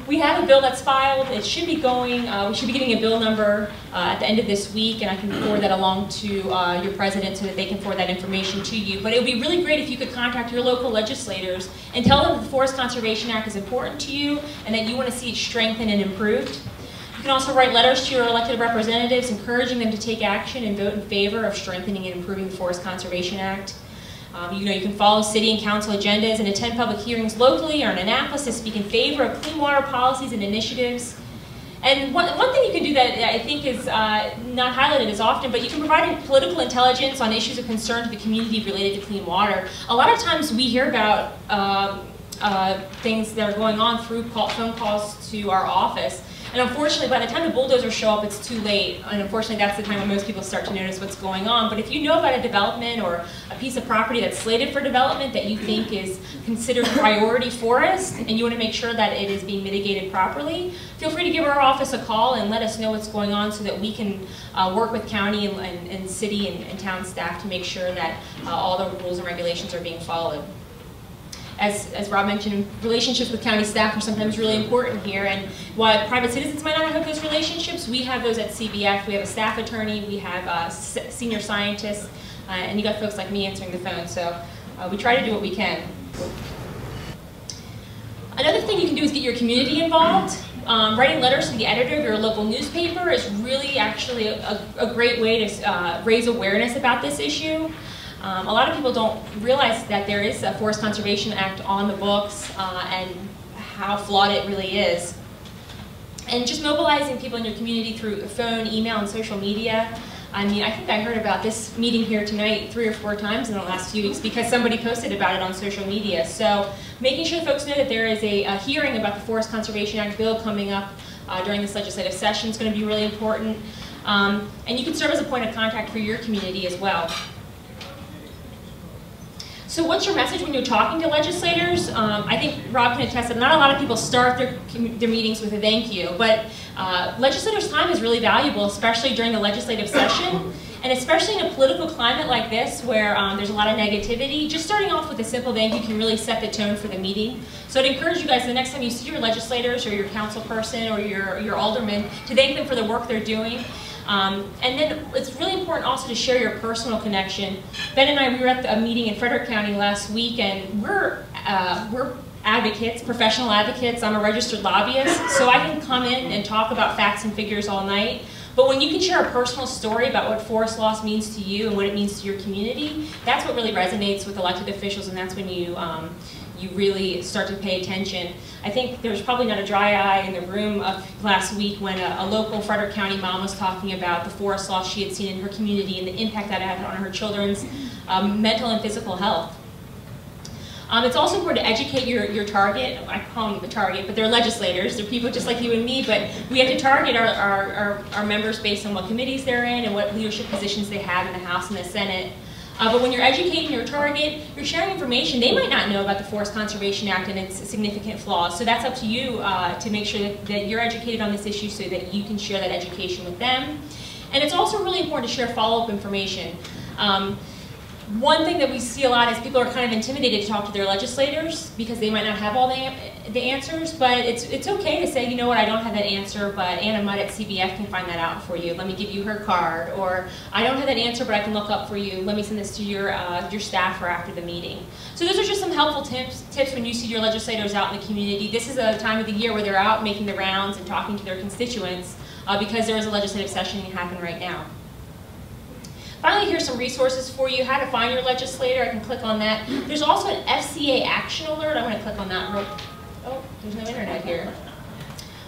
We have a bill that's filed. It should be going, we should be getting a bill number at the end of this week, and I can forward that along to your president so that they can forward that information to you. But it would be really great if you could contact your local legislators and tell them that the Forest Conservation Act is important to you and that you want to see it strengthened and improved. You can also write letters to your elected representatives encouraging them to take action and vote in favor of strengthening and improving the Forest Conservation Act. You can follow city and council agendas and attend public hearings locally or in Annapolis to speak in favor of clean water policies and initiatives. And one thing you can do that I think is not highlighted as often, but you can provide political intelligence on issues of concern to the community related to clean water. A lot of times we hear about things that are going on through phone calls to our office. And unfortunately, by the time the bulldozers show up, it's too late. And unfortunately, that's the time when most people start to notice what's going on. But if you know about a development or a piece of property that's slated for development that you think is considered priority forest, and you want to make sure that it is being mitigated properly, feel free to give our office a call and let us know what's going on so that we can work with county and city and town staff to make sure that all the rules and regulations are being followed. As Rob mentioned, relationships with county staff are sometimes really important here, and while private citizens might not have those relationships, we have those at CBF. We have a staff attorney, we have senior scientists, and you got folks like me answering the phone, so we try to do what we can. Another thing you can do is get your community involved. Writing letters to the editor of your local newspaper is really actually a great way to raise awareness about this issue. A lot of people don't realize that there is a Forest Conservation Act on the books and how flawed it really is. And just mobilizing people in your community through phone, email, and social media. I mean, I think I heard about this meeting here tonight 3 or 4 times in the last few weeks because somebody posted about it on social media. So making sure folks know that there is a hearing about the Forest Conservation Act bill coming up during this legislative session is going to be really important. And you can serve as a point of contact for your community as well. So what's your message when you're talking to legislators? I think Rob can attest that not a lot of people start their meetings with a thank you, but legislators' time is really valuable, especially during the legislative session, and especially in a political climate like this where there's a lot of negativity. Just starting off with a simple thank you can really set the tone for the meeting. So I'd encourage you guys the next time you see your legislators or your council person or your alderman to thank them for the work they're doing. And then it's really important also to share your personal connection. Ben and I, we were at a meeting in Frederick County last week, and we're advocates, professional advocates. I'm a registered lobbyist, so I can come in and talk about facts and figures all night. But when you can share a personal story about what forest loss means to you and what it means to your community, that's what really resonates with elected officials, and that's when you really start to pay attention. I think there's probably not a dry eye in the room of last week when a local Frederick County mom was talking about the forest loss she had seen in her community and the impact that had on her children's mental and physical health. It's also important to educate your target. I call them the target, but they're legislators. They're people just like you and me, but we have to target our members based on what committees they're in and what leadership positions they have in the House and the Senate. But when you're educating your target, you're sharing information. They might not know about the Forest Conservation Act and its significant flaws. So that's up to you to make sure that you're educated on this issue so that you can share that education with them. And it's also really important to share follow-up information. One thing that we see a lot is people are kind of intimidated to talk to their legislators because they might not have all the answers, but it's okay to say, you know what, I don't have that answer, but Anna Mudd at CBF can find that out for you. Let me give you her card. Or I don't have that answer, but I can look up for you. Let me send this to your staffer after the meeting. So those are just some helpful tips when you see your legislators out in the community. This is a time of the year where they're out making the rounds and talking to their constituents because there is a legislative session happening right now. Finally, here's some resources for you, how to find your legislator. I can click on that. There's also an FCA action alert. I'm going to click on that real. Oh, there's no internet here.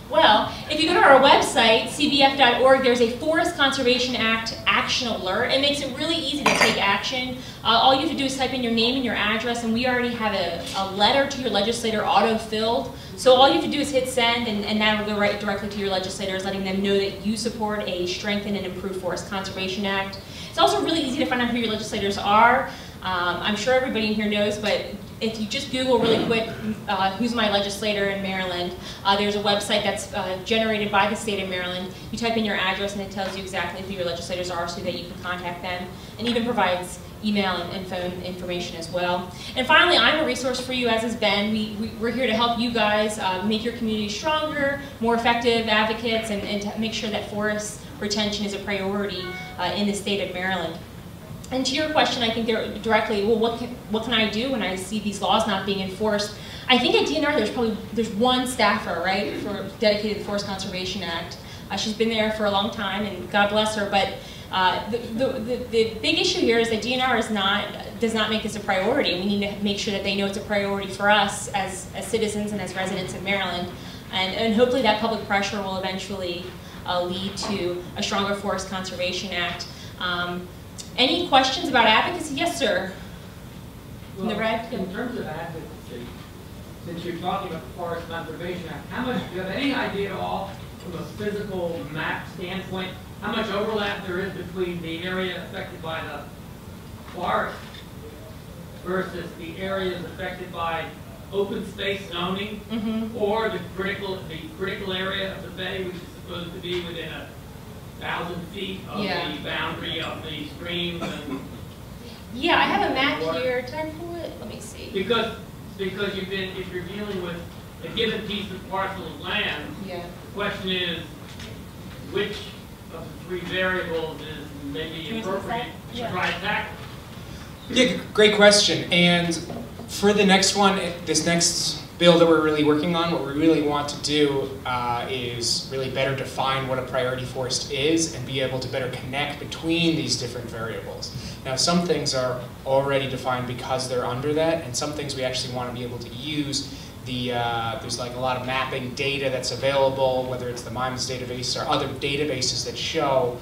Well, if you go to our website, cbf.org, there's a Forest Conservation Act action alert. It makes it really easy to take action. All you have to do is type in your name and your address, and we already have a letter to your legislator auto-filled. So all you have to do is hit send, and that will go right directly to your legislators, letting them know that you support a strengthened and improved Forest Conservation Act. It's also really easy to find out who your legislators are. I'm sure everybody in here knows, but if you just Google really quick, who's my legislator in Maryland, there's a website that's generated by the state of Maryland. You type in your address and it tells you exactly who your legislators are so that you can contact them, and even provides email and phone information as well. And finally, I'm a resource for you, as is Ben. We're here to help you guys make your community stronger, more effective advocates, and to make sure that forest retention is a priority in the state of Maryland. And to your question, I think directly, well, what can I do when I see these laws not being enforced? I think at DNR there's one staffer, right, dedicated to the Forest Conservation Act. She's been there for a long time, and God bless her. But the big issue here is that DNR does not make this a priority. We need to make sure that they know it's a priority for us as citizens and as residents of Maryland, and hopefully that public pressure will eventually lead to a stronger Forest Conservation Act. Any questions about advocacy? Yes, sir. Well, in terms of advocacy, since you're talking about the Forest Conservation Act, do you have any idea at all, from a physical map standpoint, how much overlap there is between the area affected by the forest versus the areas affected by open space zoning, or the critical area of the bay, which is supposed to be within 1,000 feet of the boundary of the streams? Yeah, I have a map here. Did I pull it? Let me see. Because if you're dealing with a given piece of parcel of land, the question is which of the three variables is maybe appropriate to try to tackle. Yeah, great question. And for the next one, this next bill that we're really working on, what we really want to do is really better define what a priority forest is and be able to better connect between these different variables. Now, some things are already defined because they're under that, and some things we actually want to be able to use. There's like a lot of mapping data that's available, whether it's the MIMES database or other databases that show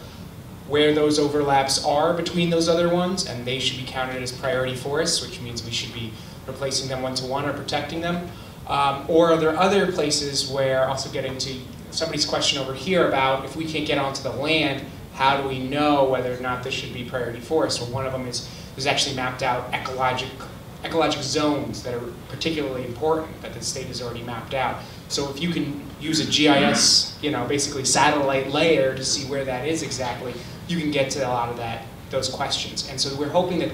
where those overlaps are between those other ones, and they should be counted as priority forests, which means we should be replacing them one-to-one or protecting them. Or are there other places where, also getting to somebody's question over here about if we can't get onto the land, how do we know whether or not this should be priority forest? Well, one of them is there's actually mapped out ecologic zones that are particularly important that the state has already mapped out. So if you can use a GIS, basically satellite layer to see where that is exactly, you can get to a lot of those questions. And so we're hoping that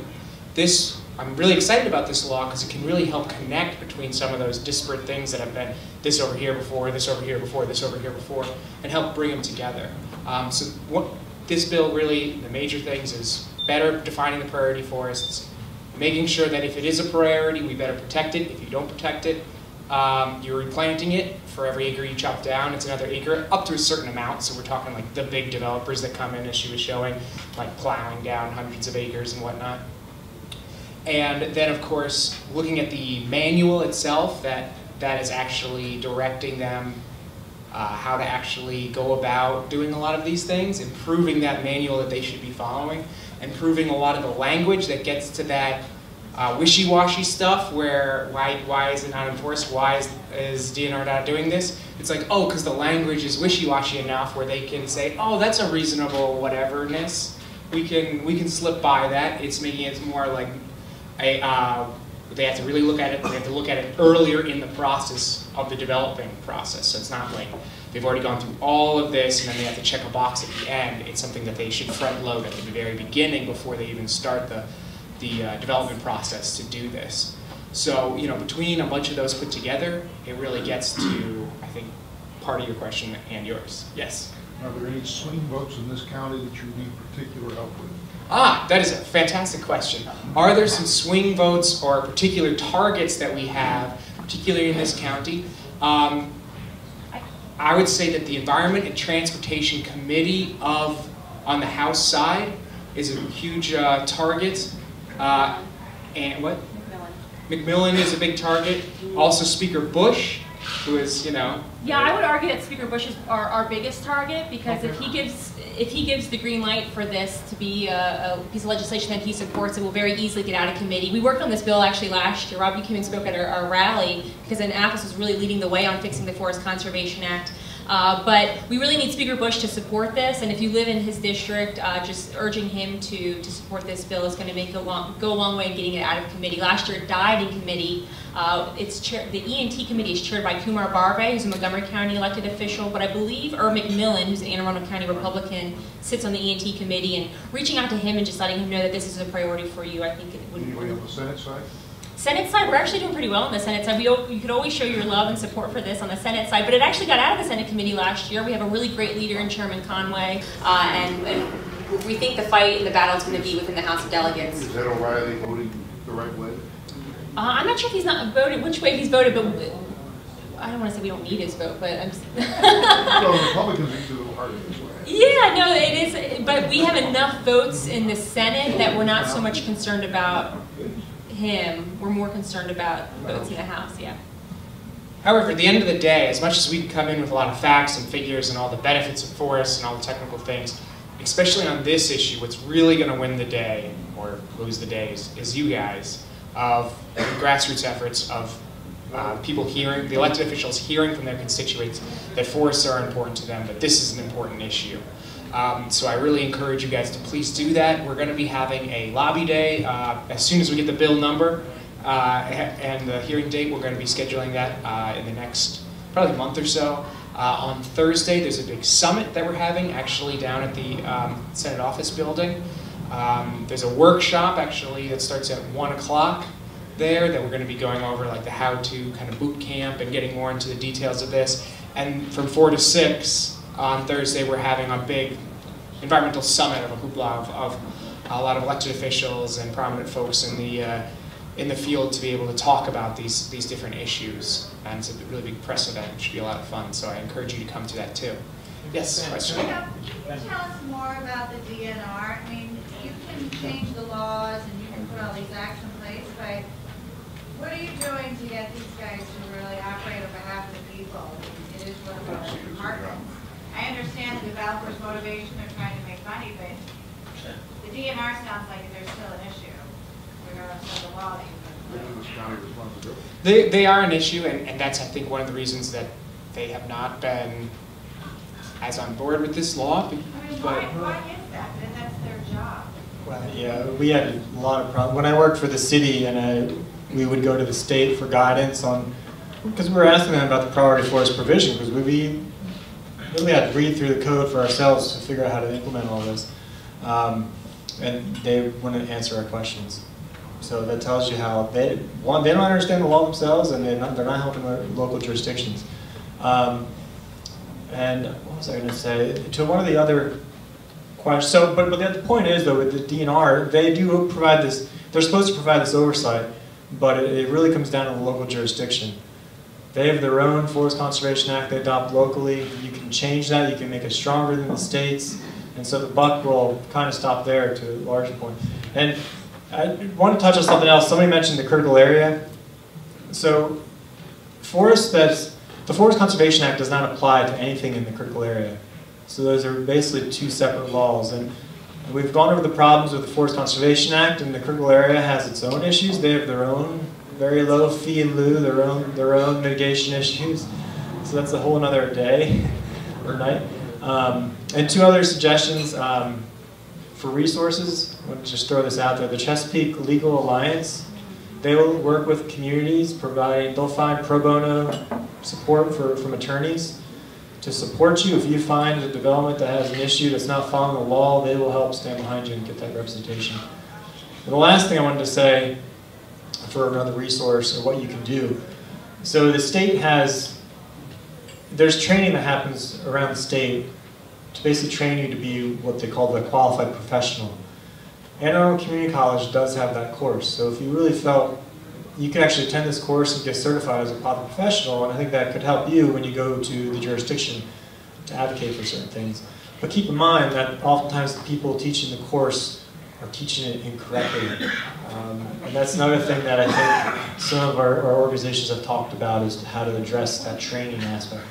I'm really excited about this law because it can really help connect between some of those disparate things that have been this over here before, this over here before, this over here before, and help bring them together. So what this bill really, the major things is better defining the priority forests, making sure that if it is a priority, we better protect it. If you don't protect it, you're replanting it. For every acre you chop down, it's another acre up to a certain amount. So we're talking like the big developers that come in, as she was showing, like plowing down hundreds of acres and whatnot. And then, of course, looking at the manual itself, that is actually directing them how to actually go about doing a lot of these things, improving that manual that they should be following, improving a lot of the language that gets to that wishy-washy stuff where why is it not enforced? Why is DNR not doing this? It's like, oh, because the language is wishy-washy enough where they can say, oh, that's a reasonable whateverness. We can slip by that. It's making it more like they have to really look at it. They have to look at it earlier in the process of the developing process. So it's not like they've already gone through all of this and then they have to check a box at the end. It's something that they should front load at the very beginning before they even start the development process to do this. So, you know, between a bunch of those put together, it really gets to, I think, part of your question and yours. Yes? Are there any swing votes in this county that you need particular help with? Ah, that is a fantastic question. Are there some swing votes or particular targets that we have, particularly in this county? I would say that the Environment and Transportation Committee on the House side is a huge target. And what? McMillan is a big target. Also Speaker Bush, who is, you know. Yeah, I would argue that Speaker Bush is our biggest target, because if he gives the green light for this to be a piece of legislation that he supports, it will very easily get out of committee. We worked on this bill actually last year. Rob, you came and spoke at our rally, because Annapolis was really leading the way on fixing the Forest Conservation Act. But we really need Speaker Bush to support this, and if you live in his district, just urging him to support this bill is going to make go a long way in getting it out of committee. Last year it died in committee. The E&T committee is chaired by Kumar Barve, who's a Montgomery County elected official, but I believe Earl McMillan, who's an Anne Arundel County Republican, sits on the E&T committee, and reaching out to him and just letting him know that this is a priority for you, I think it would. Anybody on the Senate side? Senate side, we're actually doing pretty well on the Senate side. You could always show your love and support for this on the Senate side, but it actually got out of the Senate committee last year. We have a really great leader in Chairman Conway, and we think the fight and the battle is going to be within the House of Delegates. Is Ed O'Reilly voting the right way? I'm not sure if he's not voted, which way he's voted, but I don't want to say we don't need his vote, but I'm Well, Republicans are a little harder this way. Yeah, no, it is, but we have enough votes in the Senate that we're not so much concerned about him. We're more concerned about votes in the House, yeah. However, at the end of the day, as much as we come in with a lot of facts and figures and all the benefits of forests and all the technical things, especially on this issue, what's really going to win the day, or lose the day, is you guys, of grassroots efforts of people hearing, the elected officials hearing from their constituents that forests are important to them, that this is an important issue. So I really encourage you guys to please do that. We're going to be having a lobby day as soon as we get the bill number and the hearing date. We're going to be scheduling that in the next probably month or so. On Thursday, there's a big summit that we're having actually down at the Senate office building. There's a workshop actually that starts at 1 o'clock there that we're going to be going over like the how-to kind of boot camp and getting more into the details of this. And from 4 to 6 on Thursday, we're having a big environmental summit of a hoopla of a lot of elected officials and prominent folks in the field to be able to talk about these different issues. And it's a really big press event. It should be a lot of fun. So I encourage you to come to that too. Yes, question? Can you tell us more about the DNR? I mean, you can change the laws and you can put all these actions in place, but what are you doing to get these guys to really operate on behalf of the people? It is one of our departments. I understand the developer's motivation, they're trying to make money, but the DNR sounds like there's still an issue. Regardless of the law that you put. They are an issue, and that's, I think, one of the reasons that they have not been as on board with this law. I mean, why is that? Then that's their job. Well, yeah, we had a lot of problems. When I worked for the city, and we would go to the state for guidance on, because we were asking them about the priority forest provision, because we really had to read through the code for ourselves to figure out how to implement all this. And they wouldn't answer our questions. So that tells you how they don't understand the law themselves, and they're not helping their local jurisdictions. And what was I going to say? To one of the other questions, but the point is, though, with the DNR, they do provide this, they're supposed to provide this oversight, but it really comes down to the local jurisdiction. They have their own Forest Conservation Act they adopt locally. You can change that, you can make it stronger than the states, and so the buck will kind of stop there to a larger point. And I want to touch on something else. Somebody mentioned the critical area. So the Forest Conservation Act does not apply to anything in the critical area. So those are basically two separate laws. And We've gone over the problems with the Forest Conservation Act, and the critical area has its own issues. They have their own very low fee in lieu, their own mitigation issues. So that's a whole another day or night. And two other suggestions for resources. I want to just throw this out there. The Chesapeake Legal Alliance, they will work with communities, they'll find pro bono support from attorneys to support you. If you find a development that has an issue that's not following the law, they will help stand behind you and get that representation. And the last thing I wanted to say for another resource or what you can do. So the state there's training that happens around the state to basically train you to be what they call the qualified professional. Anne Arundel Community College does have that course. So if you really felt you can actually attend this course and get certified as a qualified professional, and I think that could help you when you go to the jurisdiction to advocate for certain things. But keep in mind that oftentimes the people teaching the course are teaching it incorrectly. And that's another thing that I think some of our organizations have talked about is how to address that training aspect.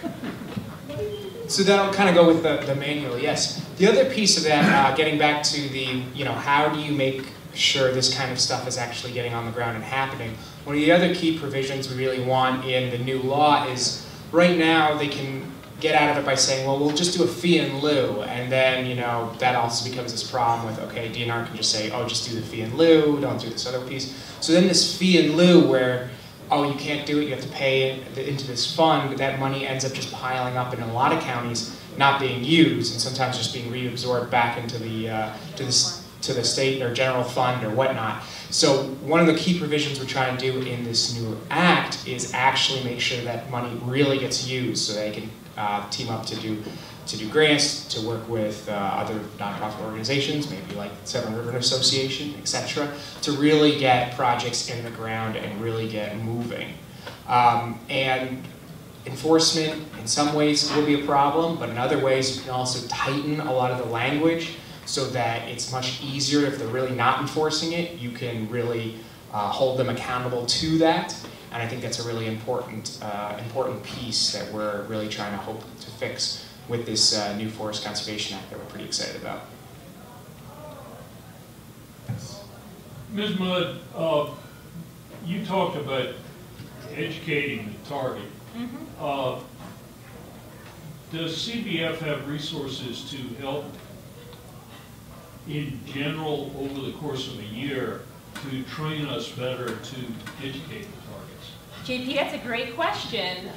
So that'll kind of go with the manual, yes. The other piece of that, getting back to the, how do you make sure this kind of stuff is actually getting on the ground and happening? One of the other key provisions we really want in the new law is right now they can get out of it by saying, well, we'll just do a fee in lieu, and then, that also becomes this problem with, okay, DNR can just say, oh, just do the fee in lieu, don't do this other piece. So then this fee in lieu where, oh, you can't do it, you have to pay it into this fund, that money ends up just piling up in a lot of counties, not being used, and sometimes just being reabsorbed back into to the state or general fund or whatnot. So one of the key provisions we're trying to do in this new act is actually make sure that money really gets used so they can team up to do grants, to work with other nonprofit organizations, maybe like Severn River Association, etc., to really get projects in the ground and really get moving. And enforcement in some ways will be a problem, but in other ways you can also tighten a lot of the language so that it's much easier if they're really not enforcing it. You can really hold them accountable to that. And I think that's a really important piece that we're really trying to hope to fix with this new Forest Conservation Act that we're pretty excited about. Ms. Mudd, you talked about educating the target. Mm-hmm. Does CBF have resources to help in general over the course of a year to train us better to educate the targets? JP, that's a great question.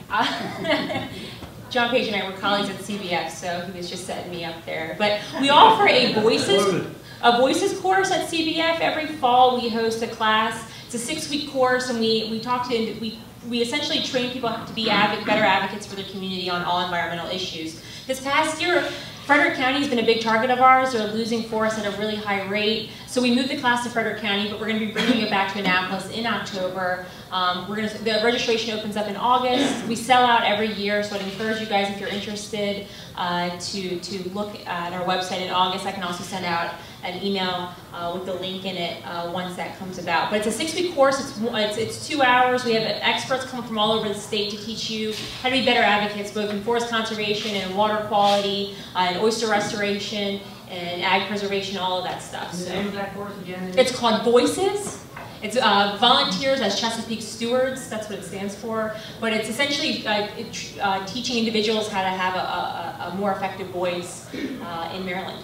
John Page and I were colleagues at CBF, so he was just setting me up there. But we offer a voices course at CBF. Every fall we host a class. It's a 6-week course, and we essentially train people to be better advocates for their community on all environmental issues. This past year, Frederick County has been a big target of ours. They're losing forests at a really high rate. So we moved the class to Frederick County, but we're going to be bringing it back to Annapolis in October. The registration opens up in August. We sell out every year, so I'd encourage you guys, if you're interested, to look at our website in August. I can also send out an email with the link in it once that comes about. But it's a 6-week course. It's 2 hours. We have experts come from all over the state to teach you how to be better advocates, both in forest conservation and water quality, and oyster restoration, and ag preservation, all of that stuff. The name of that course again? It's called Voices. It's volunteers as Chesapeake stewards. That's what it stands for. But it's essentially teaching individuals how to have a more effective voice in Maryland.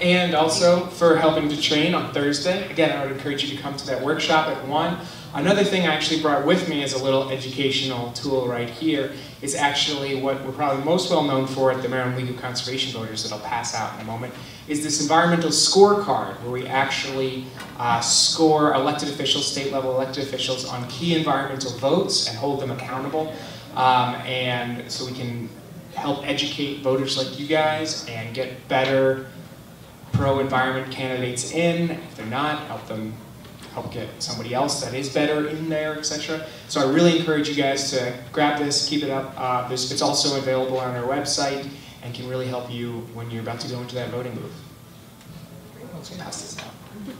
And also for helping to train on Thursday. Again, I would encourage you to come to that workshop at 1. Another thing I actually brought with me as a little educational tool right here is actually what we're probably most well known for at the Maryland League of Conservation Voters that I'll pass out in a moment, is this environmental scorecard where we actually score elected officials, state level elected officials on key environmental votes and hold them accountable. And so we can help educate voters like you guys and get better pro-environment candidates in. If they're not, help get somebody else that is better in there, etc. So I really encourage you guys to grab this, keep it up. It's also available on our website and can really help you when you're about to go into that voting booth. Let's pass this out.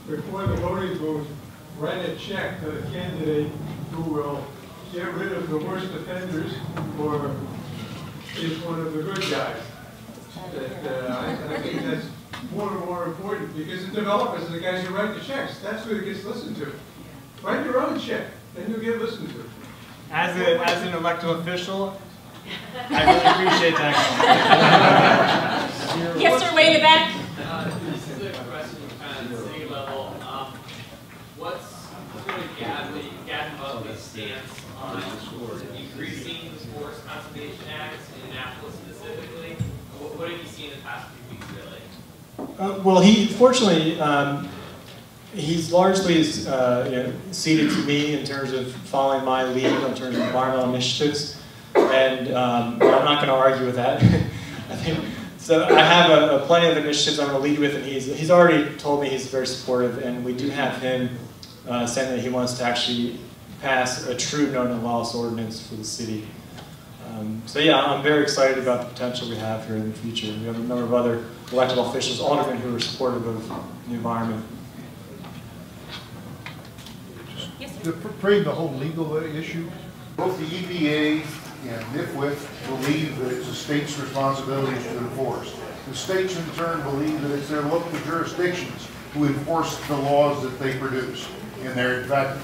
Before the voting booth, write a check to the candidate who will get rid of the worst offenders or is one of the good guys. That, I think that's more and more important, because the developers are the guys who write the checks. That's who it gets listened to. Write your own check, then you'll get listened to. As an elected official, I really appreciate that. Yes, sir, way in the back. This is a question kind of city level. What's sort of Gavin Buckley's stance on increasing the Forest Conservation Act in Annapolis specifically? What have you seen in the past few weeks, really? Well, fortunately, he's largely ceded to me in terms of following my lead in terms of environmental initiatives, and I'm not going to argue with that. I think so. I have plenty of initiatives I'm going to lead with, and he's already told me he's very supportive, and we do have him saying that he wants to actually pass a true no-no-loss ordinance for the city. So yeah, I'm very excited about the potential we have here in the future. We have a number of other elected officials, aldermen, who are supportive of the environment. To frame the whole legal issue, both the EPA and NIFWIF believe that it's the state's responsibility to enforce. The states in turn believe that it's their local jurisdictions who enforce the laws that they produce. And they're, in fact,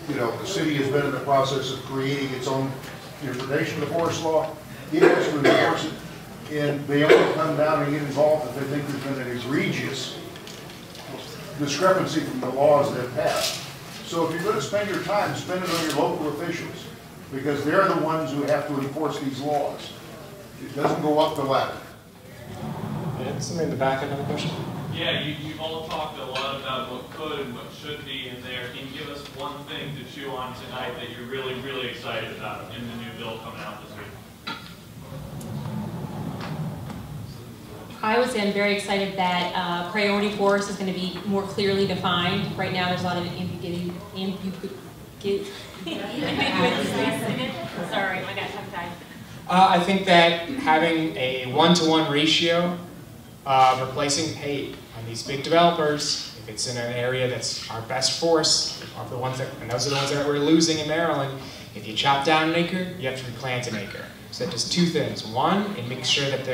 the city has been in the process of creating its own interpretation of the forest law. It has to enforce it, and they only come down and get involved if they think there's been an egregious discrepancy from the laws they've passed. So if you're going to spend your time, spend it on your local officials, because they're the ones who have to enforce these laws. It doesn't go up the ladder. Somebody in the back, another question? Yeah, you've all talked a lot about what could and what should be in there. Can you give us one thing to chew on tonight that you're really, really excited about in the new bill coming out this week? I would say I'm very excited that priority forest is going to be more clearly defined. Right now there's a lot of ambiguity. Sorry, I got tongue-tied. I think that having a 1-to-1 ratio of replacing paid on these big developers, if it's in an area that's our best forest, are the ones that, and those are the ones that we're losing in Maryland. If you chop down an acre, you have to replant an acre. So that does two things. One, it makes sure that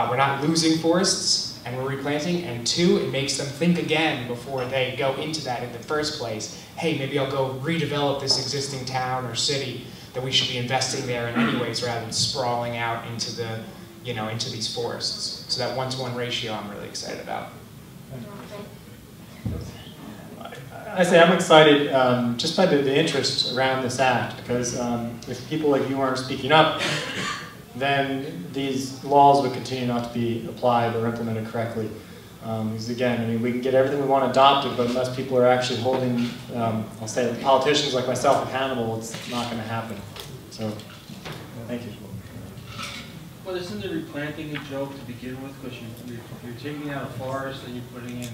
we're not losing forests and we're replanting, and two, it makes them think again before they go into that in the first place. Hey, maybe I'll go redevelop this existing town or city, that we should be investing there in anyways rather than sprawling out into the, into these forests. So that 1-to-1 ratio I'm really excited about. I say I'm excited just by the interest around this act, because if people like you aren't speaking up, then these laws would continue not to be applied or implemented correctly. Because again, we can get everything we want adopted, but unless people are actually holding, I'll say, politicians like myself accountable, it's not going to happen. So, thank you. Well, isn't the replanting a joke to begin with? Because you're taking out a forest and you're putting in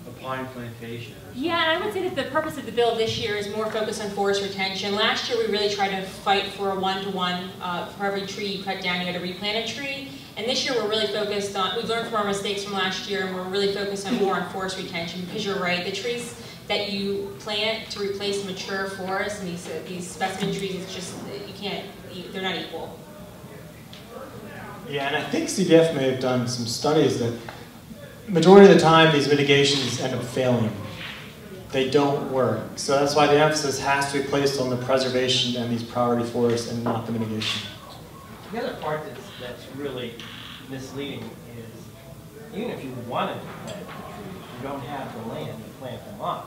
a pine plantation. Yeah, and I would say that the purpose of the bill this year is more focused on forest retention. Last year we really tried to fight for a 1-to-1. For every tree you cut down, you had to replant a tree. And this year we're really focused on, we've learned from our mistakes from last year, and we're really focused on more on forest retention, because you're right, the trees that you plant to replace mature forests and these specimen trees, it's just, they're not equal. Yeah, and I think CBF may have done some studies that majority of the time these mitigations end up failing. They don't work. So that's why the emphasis has to be placed on the preservation and these priority forests and not the mitigation. The other part that's really misleading is, even if you wanted to plant the trees, you don't have the land to plant them on.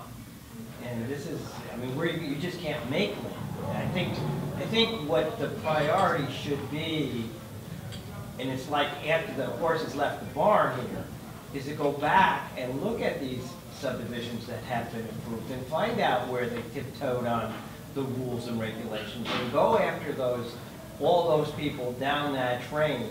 And this is, you just can't make land. And I think what the priority should be, and it's like after the horse has left the barn here, is to go back and look at these subdivisions that have been approved and find out where they tiptoed on the rules and regulations, and go after all those people down that train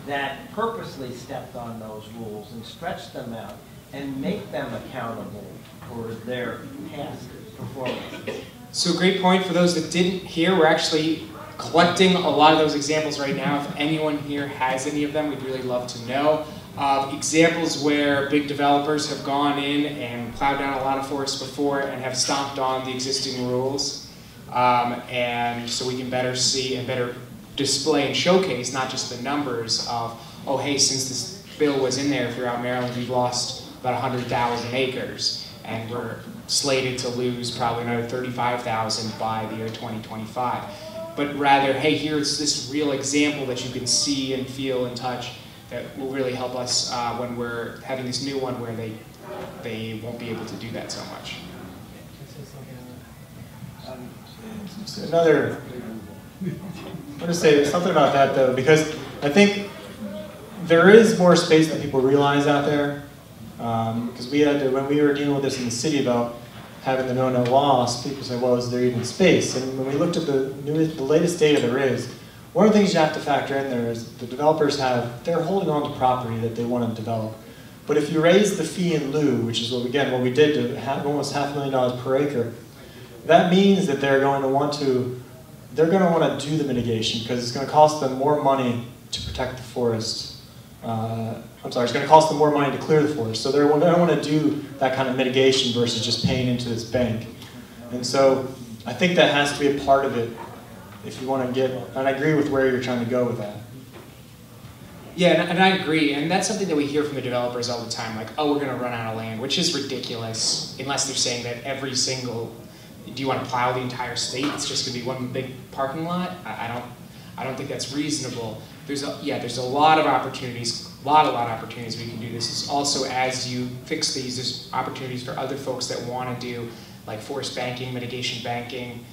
that purposely stepped on those rules and stretched them out and make them accountable for their past performances. So great point. For those that didn't hear, we're actually collecting a lot of those examples right now. If anyone here has any of them, we'd really love to know. Examples where big developers have gone in and plowed down a lot of forests before and have stomped on the existing rules. And so we can better see and better display and showcase not just the numbers of oh hey, since this bill was in there throughout Maryland, we've lost about 100,000 acres, and we're slated to lose probably another 35,000 by the year 2025. But rather, hey, here's this real example that you can see and feel and touch that will really help us when we're having this new one where they won't be able to do that so much. Another, I want to say something about that though, because I think there is more space than people realize out there. Because we had to, when we were dealing with this in the city about having the no loss, people say, well, is there even space? And when we looked at the latest data there is, one of the things you have to factor in there is the developers they're holding on to property that they want to develop. But if you raise the fee in lieu, which is what we did to have almost $500,000 per acre, that means that they're going to want to do the mitigation because it's going to cost them more money to protect the forest. It's going to cost them more money to clear the forest. So they don't want to do that kind of mitigation versus just paying into this bank. And so I think that has to be a part of it if you want to get, and I agree with where you're trying to go with that. Yeah, and I agree, and that's something that we hear from the developers all the time, like, oh, we're going to run out of land, which is ridiculous, unless they're saying that every single, do you want to plow the entire state? It's just going to be one big parking lot? I don't think that's reasonable. There's a lot of opportunities, a lot of opportunities we can do this. It's also, as you fix these, there's opportunities for other folks that want to do like forest banking, mitigation banking.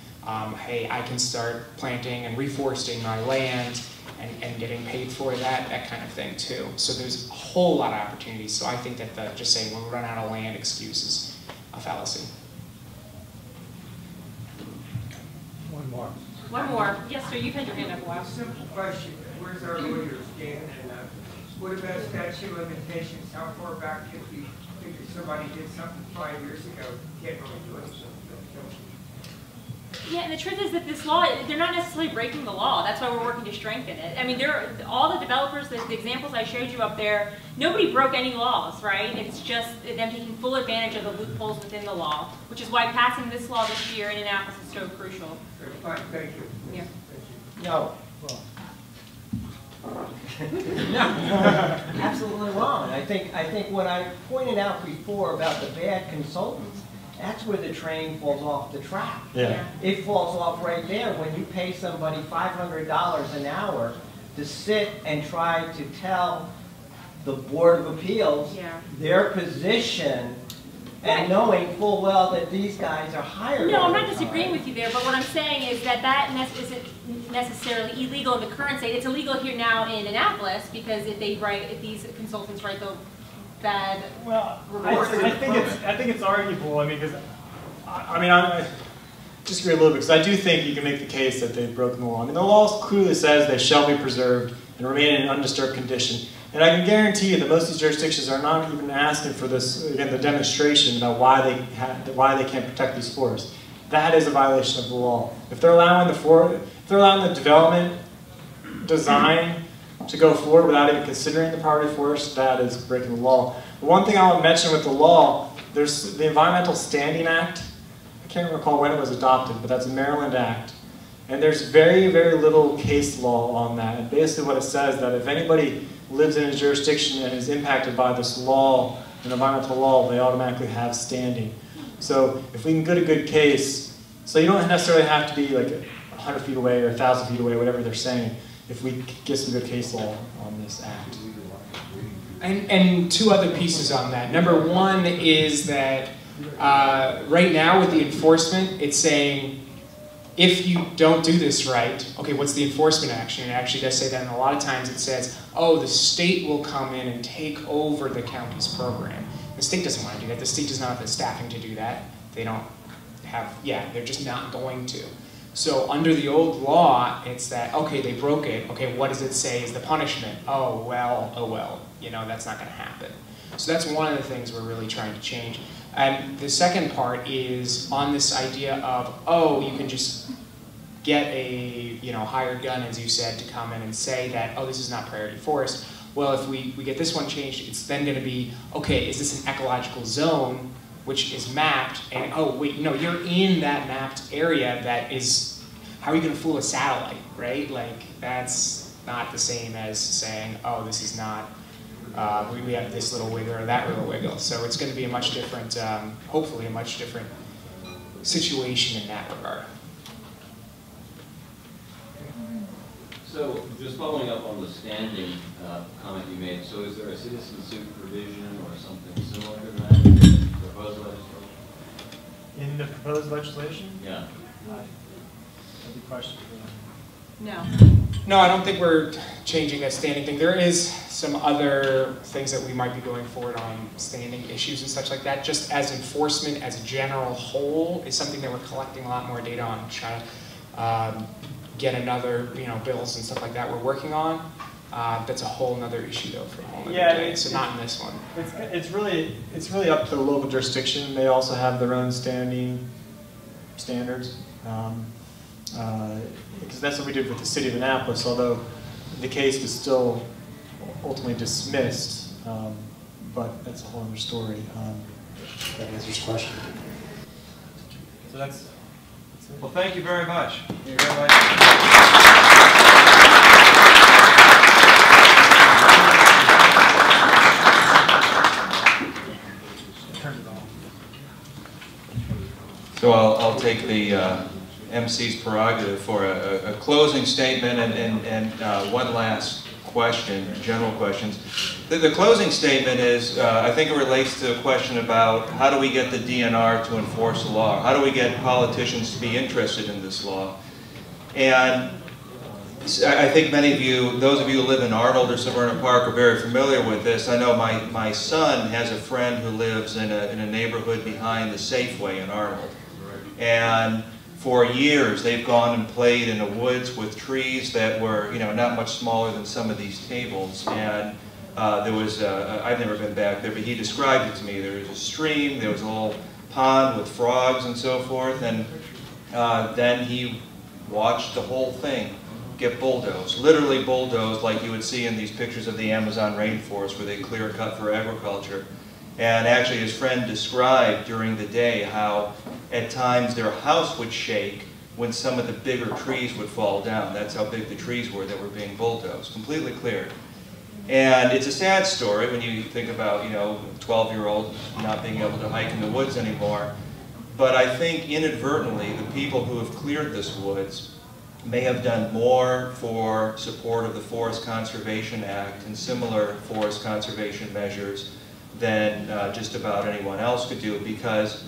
Hey, I can start planting and reforesting my land and getting paid for that kind of thing too. So there's a whole lot of opportunities. So I think that just saying we'll run out of land excuse is a fallacy. One more. One more. Yes, sir, you've had your hand up a while. Simple question. Where's our lawyers, Dan? And what about statute of limitations? How far back if we figure somebody did something 5 years ago, can't really do anything? Yeah, and the truth is that this law, they're not necessarily breaking the law. That's why we're working to strengthen it. I mean, all the developers, the examples I showed you up there, nobody broke any laws, right? It's just them taking full advantage of the loopholes within the law, which is why passing this law this year in Annapolis is so crucial. Fine, thank you. Yeah. No. No, absolutely wrong. I think what I pointed out before about the bad consultants, that's where the train falls off the track. Yeah. It falls off right there when you pay somebody $500 an hour to sit and try to tell the Board of Appeals their position, and knowing full well that these guys are hired. No, I'm not disagreeing with you there, but what I'm saying is that isn't necessarily illegal in the current state. It's illegal here now in Annapolis because if these consultants write the bad reports. I think it's arguable. I mean, because I disagree a little bit because I do think you can make the case that they've broken the law. I mean, the law clearly says they shall be preserved and remain in an undisturbed condition. And I can guarantee you that most of these jurisdictions are not even asking for this, again, the demonstration about why they can't protect these forests. That is a violation of the law. If they're allowing the development design to go forward without even considering the priority forest, that is breaking the law. The one thing I want to mention with the law, there's the Environmental Standing Act. I can't recall when it was adopted, but that's a Maryland act. And there's very, very little case law on that. And basically what it says that if anybody lives in a jurisdiction and is impacted by this law, an environmental law, they automatically have standing. So if we can get a good case, so you don't necessarily have to be like 100 feet away or 1,000 feet away, whatever they're saying, if we get some good case law on this act. And two other pieces on that. Number one is that right now with the enforcement, it's saying if you don't do this right, okay, what's the enforcement action? It actually does say that, and a lot of times it says, oh, the state will come in and take over the county's program. The state doesn't want to do that. The state does not have the staffing to do that. They don't have, they're just not going to. So under the old law, it's that, okay, they broke it. Okay, what does it say is the punishment? Oh, well, you know, that's not going to happen. So that's one of the things we're really trying to change. And the second part is on this idea of, oh, you can just get a hired gun, as you said, to come in and say that, oh, this is not priority forest. Well, if we get this one changed, it's then going to be, okay, is this an ecological zone, which is mapped, and oh, wait, no, you're in that mapped area that is, how are you going to fool a satellite, right? Like, that's not the same as saying, oh, this is not, we have this little wiggle or that little wiggle. So it's going to be a much different, hopefully a much different situation in that regard. So just following up on the standing comment you made, so is there a citizen suit provision or something similar to that in the proposed legislation? In the proposed legislation? Yeah. That's a question. No. No, I don't think we're changing that standing thing. There is some other things that we might be going forward on standing issues and such like that. Just as enforcement as a general whole is something that we're collecting a lot more data on, trying to get another, bills and stuff like that we're working on. That's a whole other issue though for a whole other day, so not in this one. It's really up to the local jurisdiction. They also have their own standing standards. Because that's what we did with the city of Annapolis, although the case was still ultimately dismissed, but that's a whole other story. That answers your question. So that's it. Well, thank you very much. Thank you very much. So I'll take the MC's prerogative for a closing statement and one last question, general questions. The closing statement is, I think it relates to a question about how do we get the DNR to enforce the law? How do we get politicians to be interested in this law? And I think many of you, those of you who live in Arnold or Severna Park, are very familiar with this. I know my son has a friend who lives in a neighborhood behind the Safeway in Arnold. And for years, they've gone and played in the woods with trees that were, not much smaller than some of these tables. And there was, I've never been back there, but he described it to me. There was a stream, there was a little pond with frogs and so forth, and then he watched the whole thing get bulldozed, literally bulldozed like you would see in these pictures of the Amazon rainforest where they clear cut for agriculture. And actually his friend described during the day how at times their house would shake when some of the bigger trees would fall down. That's how big the trees were that were being bulldozed, completely cleared. And it's a sad story when you think about, 12-year-old not being able to hike in the woods anymore. But I think inadvertently the people who have cleared this woods may have done more for support of the Forest Conservation Act and similar forest conservation measures than just about anyone else could do, because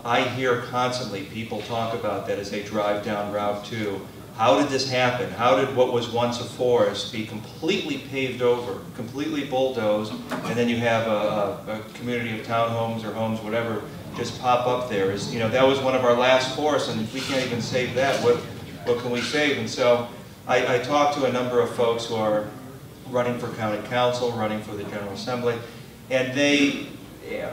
I hear constantly people talk about that as they drive down Route 2. How did this happen? How did what was once a forest be completely paved over, completely bulldozed, and then you have a community of townhomes or homes, whatever, just pop up there? That was one of our last forests, and if we can't even save that, what can we save? And so I talked to a number of folks who are running for county council, running for the General Assembly, and they,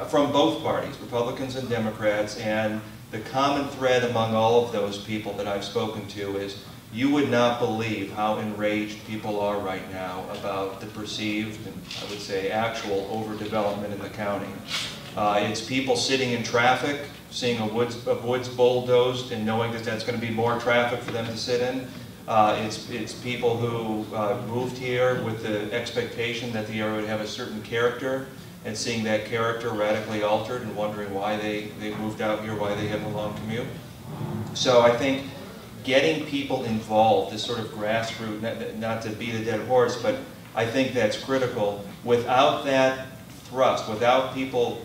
from both parties, Republicans and Democrats, and the common thread among all of those people that I've spoken to is you would not believe how enraged people are right now about the perceived, and I would say actual, overdevelopment in the county. It's people sitting in traffic, seeing a woods bulldozed and knowing that that's going to be more traffic for them to sit in. It's people who moved here with the expectation that the area would have a certain character, and seeing that character radically altered and wondering why they moved out here, why they have a long commute. So I think getting people involved, this sort of grassroots, not to beat a dead horse, but I think that's critical. Without that thrust, without people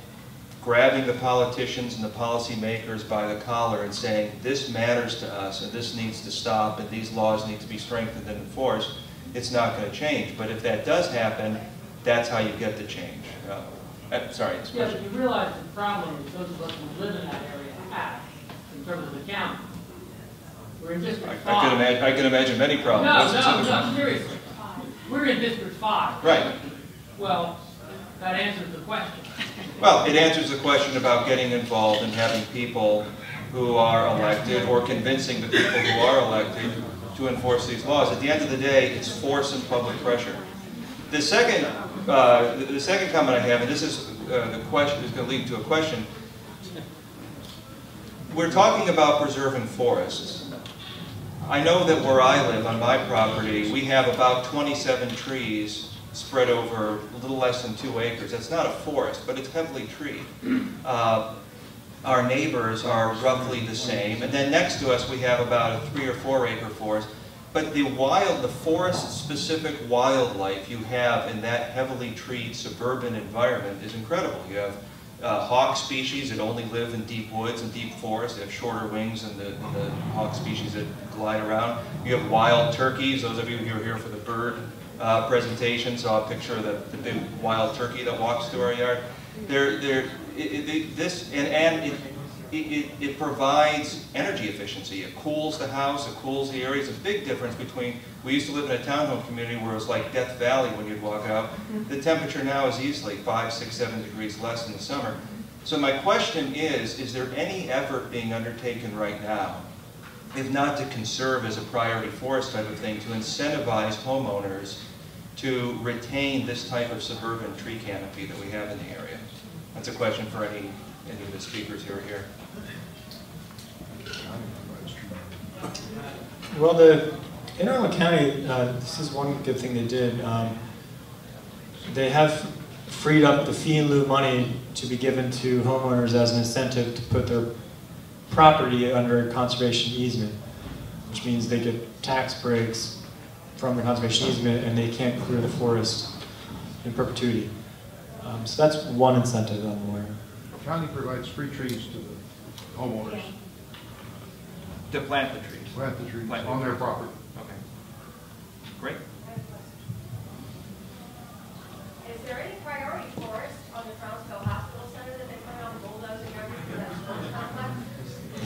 grabbing the politicians and the policymakers by the collar and saying, this matters to us and this needs to stop and these laws need to be strengthened and enforced, it's not going to change. But if that does happen, that's how you get the change. Sorry. Yeah, but you realize the problem is those of us who live in that area have, in terms of the county. We're in District 5. I can imagine many problems. No, seriously. We're in District 5. Right. Well, that answers the question. Well, it answers the question about getting involved and having people who are elected or convincing the people who are elected to enforce these laws. At the end of the day, it's force and public pressure. The second comment I have, and this is the question, is going to lead to a question. We're talking about preserving forests. I know that where I live on my property, we have about 27 trees spread over a little less than 2 acres. That's not a forest, but it's heavily treed. Our neighbors are roughly the same, and then next to us we have about a 3 or 4 acre forest. But the forest-specific wildlife you have in that heavily treed suburban environment is incredible. You have hawk species that only live in deep woods and deep forests. They have shorter wings than the hawk species that glide around. You have wild turkeys. Those of you who are here for the bird presentation saw a picture of the big wild turkey that walks through our yard. It provides energy efficiency. It cools the house, it cools the area. It's a big difference between, we used to live in a townhome community where it was like Death Valley when you'd walk out. The temperature now is easily 5, 6, 7 degrees less in the summer. So my question is there any effort being undertaken right now, if not to conserve as a priority forest type of thing, to incentivize homeowners to retain this type of suburban tree canopy that we have in the area? That's a question for any of the speakers who are here. Well, in Arundel County, this is one good thing they did. They have freed up the fee in lieu money to be given to homeowners as an incentive to put their property under a conservation easement, which means they get tax breaks from the conservation easement and they can't clear the forest in perpetuity. So that's one incentive I'm aware of. The county provides free trees to the homeowners. To plant the trees. Plant the trees on their property. Okay. Great. Is there any priority forest on the Brownsville Hospital Center that they plan on bulldozing everything that's complex?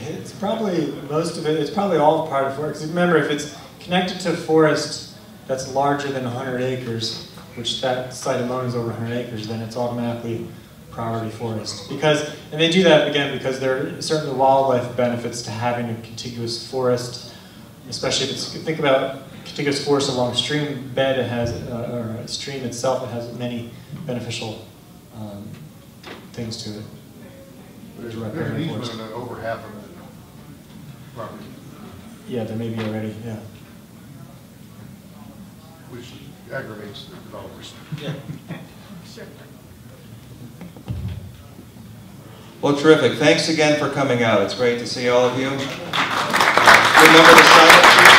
It's probably most of it. It's probably all part of forest. Because remember, if it's connected to a forest that's larger than 100 acres, which that site alone is over 100 acres, then it's automatically priority forest. And they do that again because there are certain wildlife benefits to having a contiguous forest, especially if it's, think about contiguous forest along a stream bed. It has, or a stream itself, it has many beneficial things to it. There's an easement on over half of the property. Yeah, there may be already, yeah. Which aggravates the developers. Yeah. Sure. Well, terrific. Thanks again for coming out. It's great to see all of you. Remember the sign-up sheet?